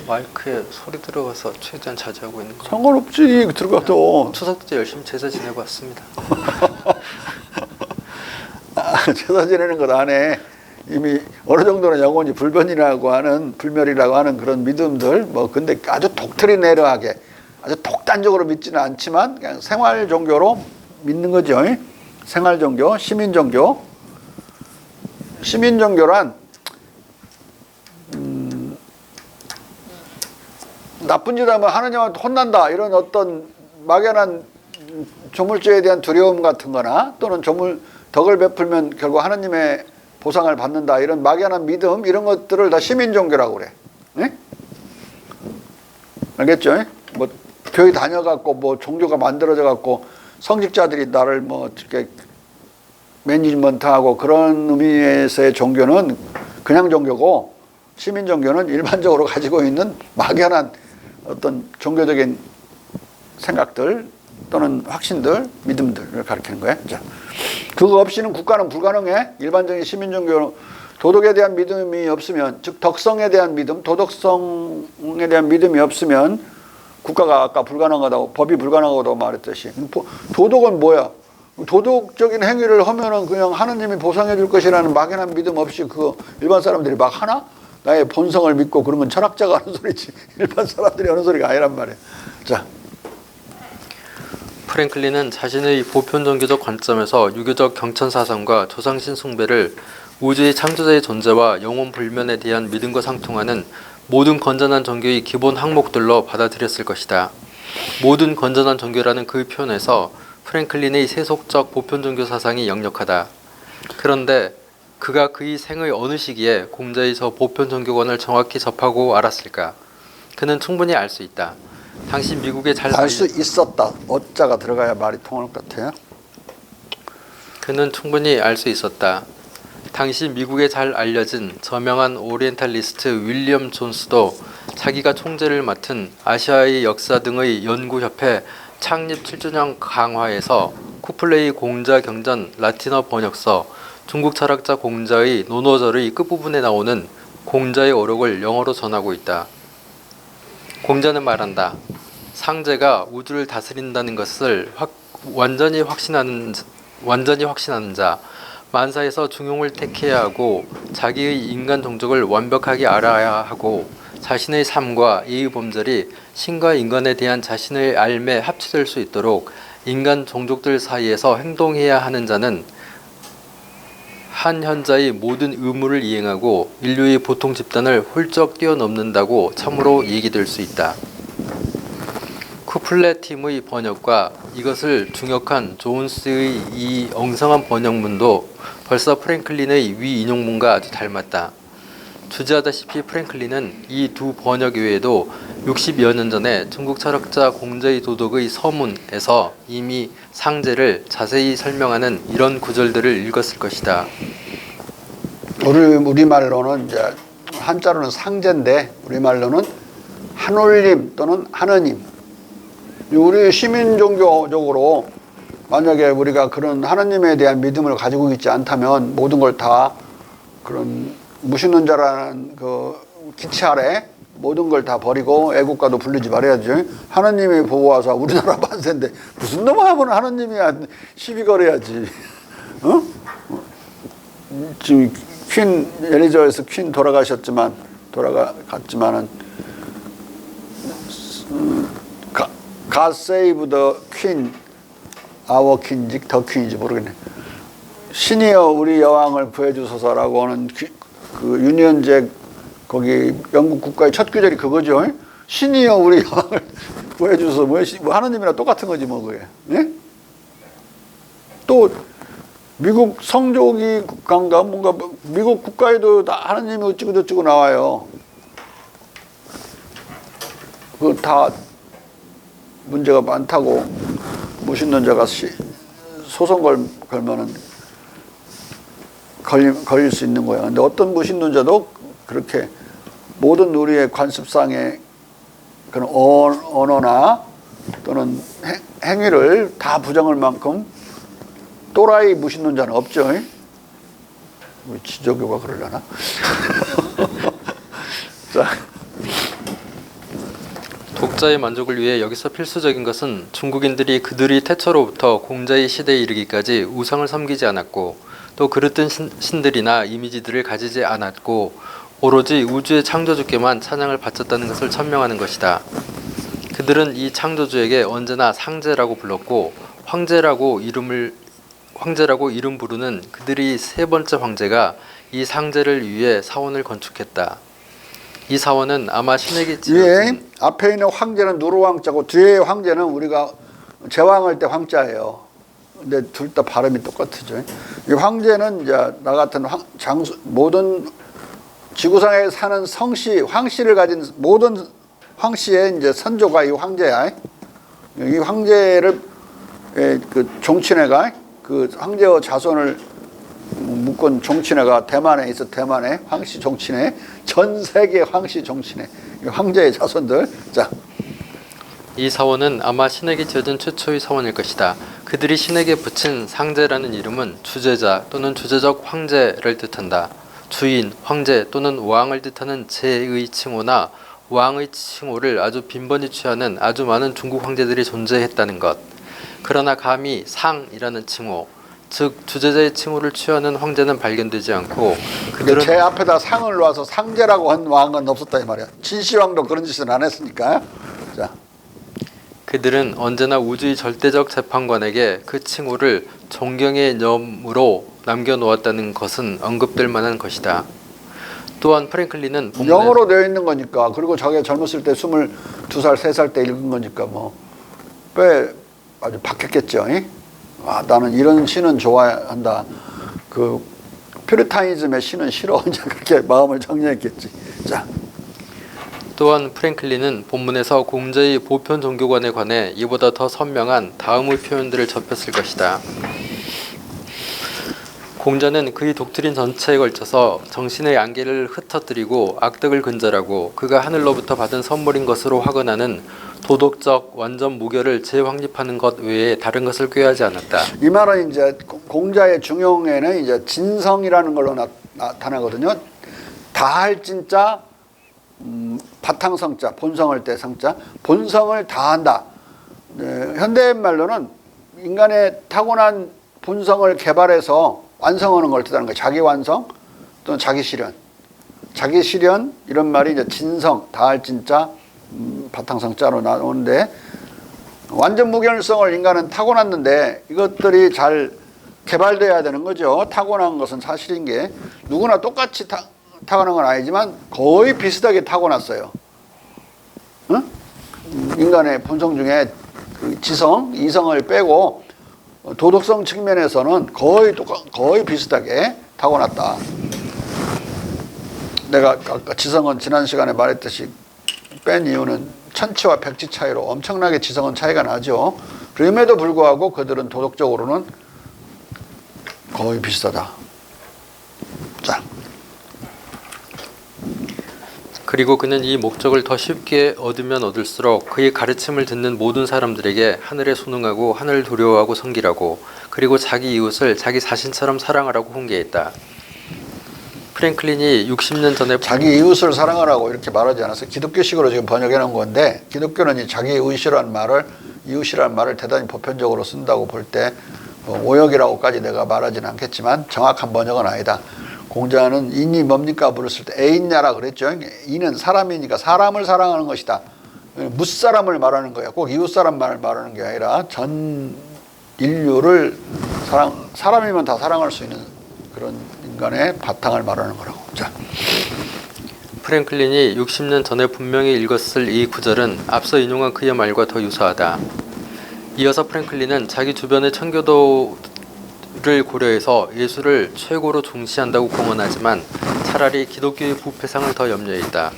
마이크에 소리 들어가서 최대한 자제하고 있는 거. 상관없지 들어가도. 추석 때 열심히 제사 지내고 왔습니다. 제사 지내는 것 안에 이미 어느 정도는 영혼이 불변이라고 하는 불멸이라고 하는 그런 믿음들 뭐 근데 아주 독트리네르하게 아주 독단적으로 믿지는 않지만 그냥 생활 종교로 믿는 거죠. 생활 종교, 시민 종교. 시민 종교란 나쁜 짓 하면 하느님한테 혼난다 이런 어떤 막연한 조물주에 대한 두려움 같은 거나 또는 덕을 베풀면 결국 하느님의 보상을 받는다 이런 막연한 믿음 이런 것들을 다 시민 종교라고 그래. 네? 알겠죠? 뭐 교회 다녀갖고 뭐 종교가 만들어져 갖고 성직자들이 나를 뭐 이렇게 매니지먼트하고 그런 의미에서의 종교는 그냥 종교고 시민 종교는 일반적으로 가지고 있는 막연한 어떤 종교적인 생각들 또는 확신들, 믿음들을 가리키는 거예요. 자, 그거 없이는 국가는 불가능해. 일반적인 시민 종교는 도덕에 대한 믿음이 없으면, 즉 덕성에 대한 믿음, 도덕성에 대한 믿음이 없으면 국가가 아까 불가능하다고, 법이 불가능하다고 말했듯이. 도덕은 뭐야? 도덕적인 행위를 하면은 그냥 하느님이 보상해 줄 것이라는 막연한 믿음 없이 그 일반 사람들이 막 하나? 나의 본성을 믿고 그런 건 철학자가 하는 소리지. 일반 사람들이 하는 소리가 아니란 말이야. 자. 프랭클린은 자신의 보편 종교적 관점에서 유교적 경천사상과 조상신 숭배를 우주의 창조자의 존재와 영혼 불면에 대한 믿음과 상통하는 모든 건전한 종교의 기본 항목들로 받아들였을 것이다. 모든 건전한 종교라는 그 표현에서 프랭클린의 세속적 보편 종교 사상이 역력하다. 그런데 그가 그의 생의 어느 시기에 공자의 저 보편 종교관을 정확히 접하고 알았을까? 그는 충분히 알 수 있다. 당시 미국에 알 수 있었다. 어자가 들어가야 말이 통할 것 같아요. 그는 충분히 알 수 있었다. 당시 미국에 잘 알려진 저명한 오리엔탈리스트 윌리엄 존스도 자기가 총재를 맡은 아시아의 역사 등의 연구협회 창립 7주년 강화에서 쿠플레이 공자 경전 라틴어 번역서 중국 철학자 공자의 논어절의 끝부분에 나오는 공자의 어록을 영어로 전하고 있다. 공자는 말한다. 상제가 우주를 다스린다는 것을 완전히 확신하는 자, 만사에서 중용을 택해야 하고 자기의 인간 종족을 완벽하게 알아야 하고 자신의 삶과 이의 범절이 신과 인간에 대한 자신의 알매 합치될 수 있도록 인간 종족들 사이에서 행동해야 하는 자는 한 현자의 모든 의무를 이행하고 인류의 보통 집단을 훌쩍 뛰어넘는다고 참으로 얘기될 수 있다. 쿠플레팀의 번역과 이것을 중역한 존스의 이 엉성한 번역문도 벌써 프랭클린의 위 인용문과 아주 닮았다. 주지하다시피 프랭클린은 이 두 번역 외에도 60여 년 전에 중국 철학자 공자의 도덕의 서문에서 이미 상제를 자세히 설명하는 이런 구절들을 읽었을 것이다. 우리말로는 이제 한자로는 상제인데 우리말로는 한올림 또는 하느님. 우리 시민 종교적으로 만약에 우리가 그런 하느님에 대한 믿음을 가지고 있지 않다면 모든 걸 다 그런 무신론자라는 그 기치 아래 모든 걸 다 버리고 애국가도 부르지 말아야지. 하느님이 보고 와서 우리나라 만세인데 무슨 놈하고는 하느님이야 시비 걸어야지. 어? 지금 퀸 엘리자베스 퀸 돌아갔지만은 God save the queen, our queen인지 더 퀸인지 모르겠네. 신이여 우리 여왕을 구해주소서라고 하는 그 유니언잭 거기 영국 국가의 첫 구절이 그거죠. 신이여 우리 여왕을 구해주소서. 뭐 하느님이랑 똑같은 거지 뭐 그게. 예? 또 미국 성조기 국가인가 뭔가 미국 국가에도 다 하느님이 어찌고 저찌고 나와요. 그 다 문제가 많다고 무신론자가 소송 걸면은 걸릴 수 있는 거야. 근데 어떤 무신론자도 그렇게 모든 우리의 관습상의 그런 언어나 또는 행위를 다 부정할 만큼 또라이 무신론자는 없죠. 우리 지저교가 그러려나? 자. 독자의 만족을 위해 여기서 필수적인 것은 중국인들이 그들이 태초로부터 공자의 시대에 이르기까지 우상을 섬기지 않았고 또 그릇된 신들이나 이미지들을 가지지 않았고 오로지 우주의 창조주께만 찬양을 바쳤다는 것을 천명하는 것이다. 그들은 이 창조주에게 언제나 상제라고 불렀고 황제라고 이름 부르는 그들이 세 번째 황제가 이 상제를 위해 사원을 건축했다. 이 사원은 아마 신에게 예, 앞에 있는 황제는 누르왕자고 뒤에 황제는 우리가 제왕할 때 황자예요. 근데 둘 다 발음이 똑같죠. 이 황제는 이제 나 같은 장수 모든 지구상에 사는 성씨, 황씨를 가진 모든 황씨의 이제 선조가 이 황제야. 이 황제를 그 종친회가 그 황제의 자손을 묶은 종친회가 대만에 있어. 대만에 황씨 종친회, 전 세계 황씨 종친회, 황제의 자손들. 자, 이 사원은 아마 신에게 지어진 최초의 사원일 것이다. 그들이 신에게 붙인 상제라는 이름은 주제자 또는 주제적 황제를 뜻한다. 주인, 황제 또는 왕을 뜻하는 제의 칭호나 왕의 칭호를 아주 빈번히 취하는 아주 많은 중국 황제들이 존재했다는 것. 그러나 감히 상이라는 칭호, 즉 주제자의 칭호를 취하는 황제는 발견되지 않고 그들은 제 앞에다 상을 놔서 상제라고 한 왕은 없었다 이 말이야. 진시황도 그런 짓은 안 했으니까. 자, 그들은 언제나 우주의 절대적 재판관에게 그 칭호를 존경의 념으로 남겨놓았다는 것은 언급될 만한 것이다. 또한 프랭클린은 영어로 되어 있는 거니까, 그리고 자기가 젊었을 때 22살, 3살 때 읽은 거니까 뭐 꽤 아주 박했겠죠. 아, 나는 이런 시는 좋아한다. 그 퓨리타니즘의 시는 싫어. 이제 그렇게 마음을 정리했겠지. 자. 또한 프랭클린은 본문에서 공자의 보편 종교관에 관해 이보다 더 선명한 다음의 표현들을 접했을 것이다. 공자는 그의 독트린 전체에 걸쳐서 정신의 안개를 흩어뜨리고 악덕을 근절하고 그가 하늘로부터 받은 선물인 것으로 화근하는 도덕적 완전 무결을 재확립하는 것 외에 다른 것을 꾀하지 않았다. 이 말은 이제 공자의 중용에는 이제 진성이라는 걸로 나타나거든요. 다할 진짜 바탕성자, 본성을 때 성자, 본성을 다한다. 현대 말로는 인간의 타고난 본성을 개발해서 완성하는 걸 뜻하는 거예요. 자기 완성 또는 자기 실현. 자기 실현 이런 말이 이제 진성, 다할 진짜, 바탕성자로 나오는데 완전 무결성을 인간은 타고났는데 이것들이 잘 개발돼야 되는 거죠. 타고난 것은 사실인 게 누구나 똑같이 타고난 건 아니지만 거의 비슷하게 타고났어요. 응? 인간의 본성 중에 그 지성, 이성을 빼고 도덕성 측면에서는 거의 비슷하게 타고났다. 내가 아까 지성은 지난 시간에 말했듯이 뺀 이유는 천치와 백치 차이로 엄청나게 지성은 차이가 나죠. 그럼에도 불구하고 그들은 도덕적으로는 거의 비슷하다. 자. 그리고 그는 이 목적을 더 쉽게 얻으면 얻을수록 그의 가르침을 듣는 모든 사람들에게 하늘에 순응하고 하늘을 두려워하고 섬기라고, 그리고 자기 이웃을 자기 자신처럼 사랑하라고 훈계했다. 프랭클린이 60년 전에 자기 이웃을 사랑하라고 이렇게 말하지 않았어요. 기독교식으로 지금 번역해 놓은 건데, 기독교는 이 자기 이웃이라는 말을 대단히 보편적으로 쓴다고 볼 때 오역이라고까지 내가 말하지는 않겠지만 정확한 번역은 아니다. 공자는 인이 뭡니까 물었을 때 애인야라 그랬죠. 이는 사람이니까 사람을 사랑하는 것이다. 무사람을 말하는 거야. 꼭 이웃사람만을 말하는 게 아니라 전 인류를 사람이면 다 사랑할 수 있는 그런 인간의 바탕을 말하는 거라고. 자, 프랭클린이 60년 전에 분명히 읽었을 이 구절은 앞서 인용한 그의 말과 더 유사하다. 이어서 프랭클린은 자기 주변의 청교도를 고려해서 예수를 최고로 중시한다고 공언하지만 차라리 기독교의 부패상을 더 염려했다.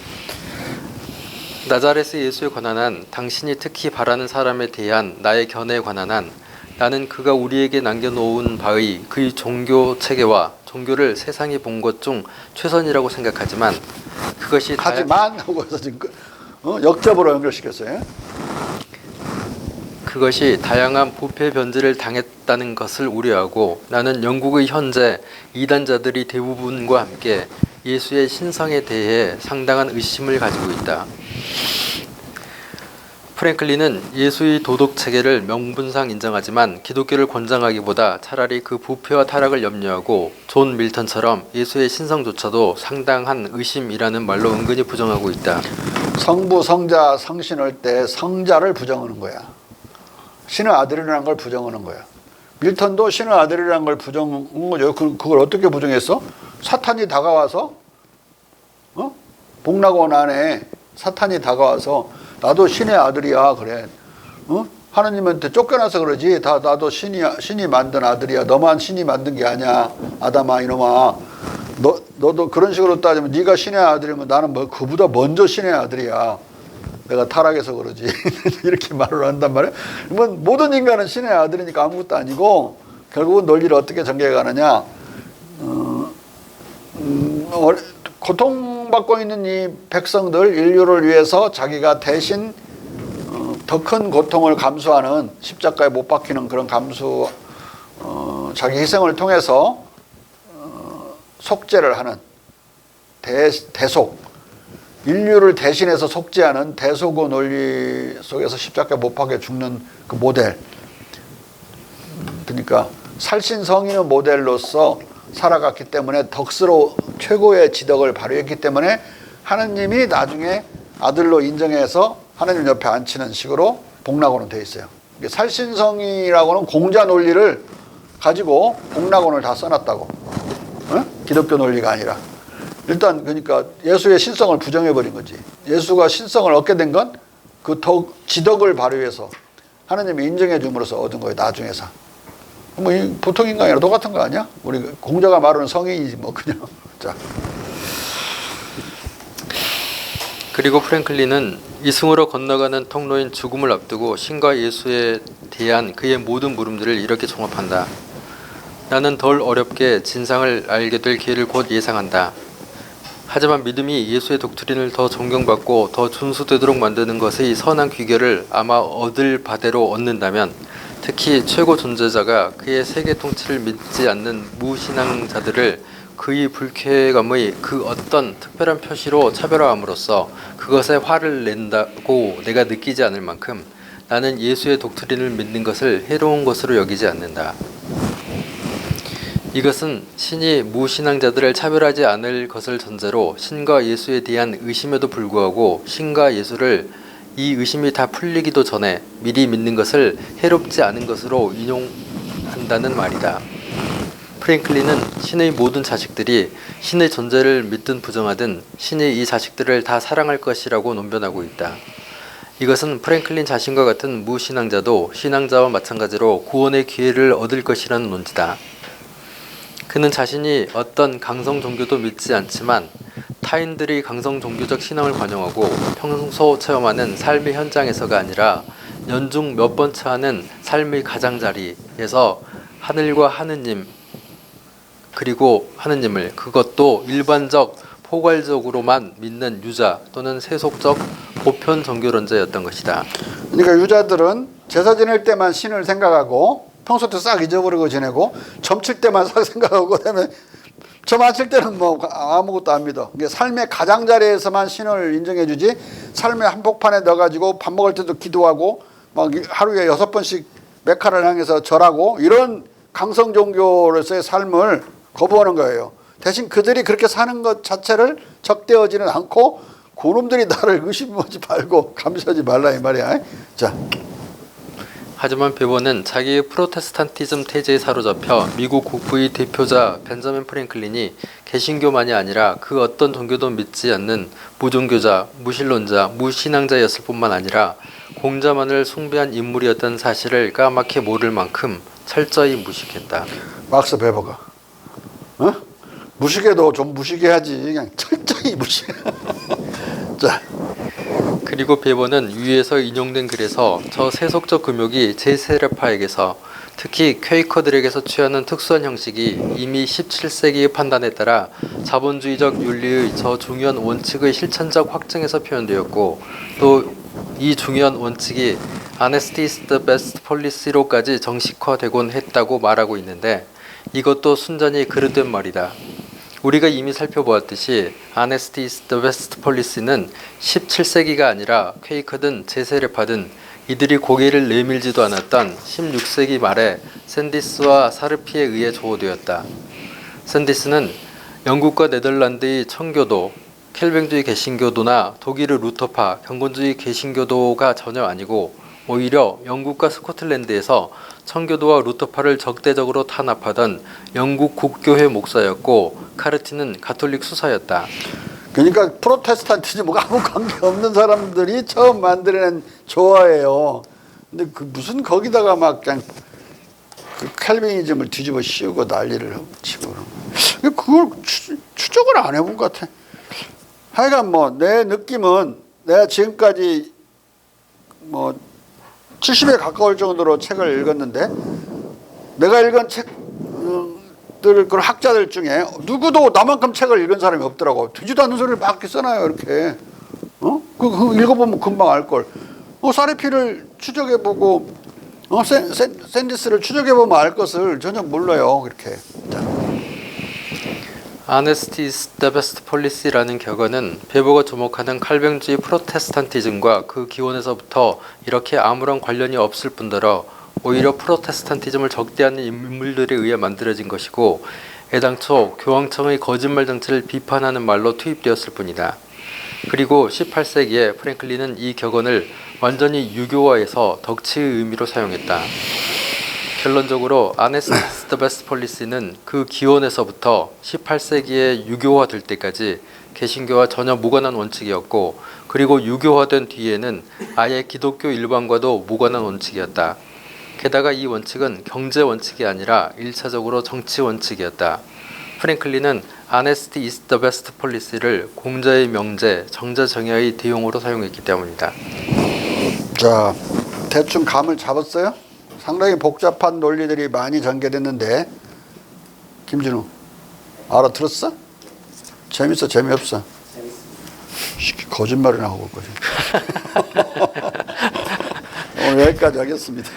나자렛의 예수에 관한 한, 당신이 특히 바라는 사람에 대한 나의 견해에 관한 한, 나는 그가 우리에게 남겨놓은 바의 그의 종교 체계와 종교를 세상이 본 것 중 최선이라고 생각하지만 그것이 하고서 지금 역접으로 연결시켰어요. 그것이 다양한 부패 변질을 당했다는 것을 우려하고, 나는 영국의 현재 이단자들이 대부분과 함께 예수의 신성에 대해 상당한 의심을 가지고 있다. 프랭클린은 예수의 도덕 체계를 명분상 인정하지만 기독교를 권장하기보다 차라리 그 부패와 타락을 염려하고, 존 밀턴처럼 예수의 신성조차도 상당한 의심이라는 말로 은근히 부정하고 있다. 성부, 성자, 성신할 때 성자를 부정하는 거야. 신의 아들이라는 걸 부정하는 거야. 밀턴도 신의 아들이라는 걸 부정한 거죠. 그걸 어떻게 부정했어? 사탄이 다가와서 복락원 안에 사탄이 다가와서 나도 신의 아들이야 그래. 하나님한테 쫓겨나서 그러지. 나도 신이 만든 아들이야. 너만 신이 만든 게 아니야. 아담아 이놈아. 너도 그런 식으로 따지면 네가 신의 아들이면 나는 그보다 먼저 신의 아들이야. 내가 타락해서 그러지. 이렇게 말을 한단 말이야. 모든 인간은 신의 아들이니까 아무것도 아니고 결국은 논리를 어떻게 전개해가느냐. 고통받고 있는 이 백성들, 인류를 위해서 자기가 대신 더 큰 고통을 감수하는, 십자가에 못 박히는 그런 자기 희생을 통해서 속죄를 하는 대속, 인류를 대신해서 속죄하는 대속의 논리 속에서 십자가에 못 박혀 죽는 그 모델. 그러니까 살신성인의 모델로서 살아갔기 때문에 덕스로 최고의 지덕을 발휘했기 때문에 하느님이 나중에 아들로 인정해서 하느님 옆에 앉히는 식으로 복락원은 되어 있어요. 살신성이라고는 공자 논리를 가지고 복락원을 다 써놨다고. 기독교 논리가 아니라. 일단 그러니까 예수의 신성을 부정해버린 거지. 예수가 신성을 얻게 된 건 그 지덕을 발휘해서 하느님이 인정해 줌으로써 얻은 거예요. 나중에서. 보통 인간이랑 똑같은 거 아니야? 우리 공자가 말하는 성인이지 그냥. 자. 그리고 프랭클린은 이승으로 건너가는 통로인 죽음을 앞두고 신과 예수에 대한 그의 모든 물음들을 이렇게 종합한다. 나는 덜 어렵게 진상을 알게 될 기회를 곧 예상한다. 하지만 믿음이 예수의 독트린을 더 존경받고 더 준수되도록 만드는 것의 선한 귀결을 아마 얻을 바대로 얻는다면, 특히 최고 존재자가 그의 세계 통치를 믿지 않는 무신앙자들을 그의 불쾌감의 그 어떤 특별한 표시로 차별화함으로써 그것에 화를 낸다고 내가 느끼지 않을 만큼 나는 예수의 독트린을 믿는 것을 해로운 것으로 여기지 않는다. 이것은 신이 무신앙자들을 차별하지 않을 것을 전제로 신과 예수에 대한 의심에도 불구하고 신과 예수를 이 의심이 다 풀리기도 전에 미리 믿는 것을 해롭지 않은 것으로 인용한다는 말이다. 프랭클린은 신의 모든 자식들이 신의 존재를 믿든 부정하든 신이 이 자식들을 다 사랑할 것이라고 논변하고 있다. 이것은 프랭클린 자신과 같은 무신앙자도 신앙자와 마찬가지로 구원의 기회를 얻을 것이라는 논지다. 그는 자신이 어떤 강성 종교도 믿지 않지만 타인들이 강성 종교적 신앙을 관용하고 평소 체험하는 삶의 현장에서가 아니라 연중 몇 번째 하는 삶의 가장자리에서 하늘과 하느님, 그리고 하느님을, 그것도 일반적 포괄적으로만 믿는 유자 또는 세속적 보편 종교론자였던 것이다. 그러니까 유자들은 제사 지낼 때만 신을 생각하고 평소 때 싹 잊어버리고 지내고 점칠 때만 싹 생각하고 그다음에 점 안 칠 때는 뭐 아무것도 안 믿어. 이게 삶의 가장자리에서만 신을 인정해주지 삶의 한복판에 넣어가지고 밥 먹을 때도 기도하고 막 하루에 6번씩 메카를 향해서 절하고 이런 강성 종교로서의 삶을 거부하는 거예요. 대신 그들이 그렇게 사는 것 자체를 적대하지는 않고 그놈들이 나를 의심하지 말고 감시하지 말라 이 말이야. 자, 하지만 베버는 자기의 프로테스탄티즘 태제에 사로잡혀 미국 국부의 대표자 벤자민 프랭클린이 개신교만이 아니라 그 어떤 종교도 믿지 않는 무종교자, 무신론자, 무신앙자였을 뿐만 아니라 공자만을 숭배한 인물이었던 사실을 까맣게 모를 만큼 철저히 무식했다. 막스 베버가 무식해도 좀 무식해야지. 그냥 철저히 무식해. 자, 그리고 베버는 위에서 인용된 글에서 저 세속적 금욕이 제세례파에게서 특히 퀘이커들에게서 취하는 특수한 형식이 이미 17세기의 판단에 따라 자본주의적 윤리의 저 중요한 원칙의 실천적 확증에서 표현되었고 또 이 중요한 원칙이 Honesty is the best policy로까지 정식화되곤 했다고 말하고 있는데 이것도 순전히 그릇된 말이다. 우리가 이미 살펴보았듯이 Honesty is the best policy는 17세기가 아니라 퀘이커든 제세례파든 이들이 고개를 내밀지도 않았던 16세기 말에 샌디스와 사르피에 의해 조어되었다. 샌디스는 영국과 네덜란드의 청교도, 켈뱅주의 개신교도나 독일의 루터파, 경건주의 개신교도가 전혀 아니고 오히려 영국과 스코틀랜드에서 청교도와 루터파를 적대적으로 탄압하던 영국 국교회 목사였고 카르티는 가톨릭 수사였다. 그러니까 프로테스탄티즘과 아무 관계없는 사람들이 처음 만들어낸 조화예요. 근데 그 무슨 거기다가 막 그냥 그 칼빈이즘을 뒤집어 씌우고 난리를 치고 그걸 추적을 안 해본 것 같아. 하여간 뭐 내 느낌은 내가 지금까지 뭐 70에 가까울 정도로 책을 읽었는데 내가 읽은 책들 그 학자들 중에 누구도 나만큼 책을 읽은 사람이 없더라고. 되지도 않는 소리를 막 써놔요 이렇게. 그 읽어보면 금방 알 걸. 사르피를 추적해보고 샌디스를 추적해보면 알 것을 전혀 몰라요 이렇게. 자. Honesty is the best policy라는 격언은 베버가 주목하는 칼뱅주의 프로테스탄티즘과 그 기원에서부터 이렇게 아무런 관련이 없을 뿐더러 오히려 프로테스탄티즘을 적대하는 인물들에 의해 만들어진 것이고 애당초 교황청의 거짓말 정치를 비판하는 말로 투입되었을 뿐이다. 그리고 18세기에 프랭클린은 이 격언을 완전히 유교화해서 덕치의 의미로 사용했다. 결론적으로 Honesty is the best policy는 그 기원에서부터 18세기에 유교화될 때까지 개신교와 전혀 무관한 원칙이었고 그리고 유교화된 뒤에는 아예 기독교 일반과도 무관한 원칙이었다. 게다가 이 원칙은 경제 원칙이 아니라 1차적으로 정치 원칙이었다. 프랭클린은 Honesty is the best policy를 공자의 명제, 정자정야의 대용어로 사용했기 때문이다. 자, 대충 감을 잡았어요? 상당히 복잡한 논리들이 많이 전개됐는데 김진우 알아들었어? 재밌어 재미없어? 거짓말이나 하고 거지. 오늘 여기까지 하겠습니다.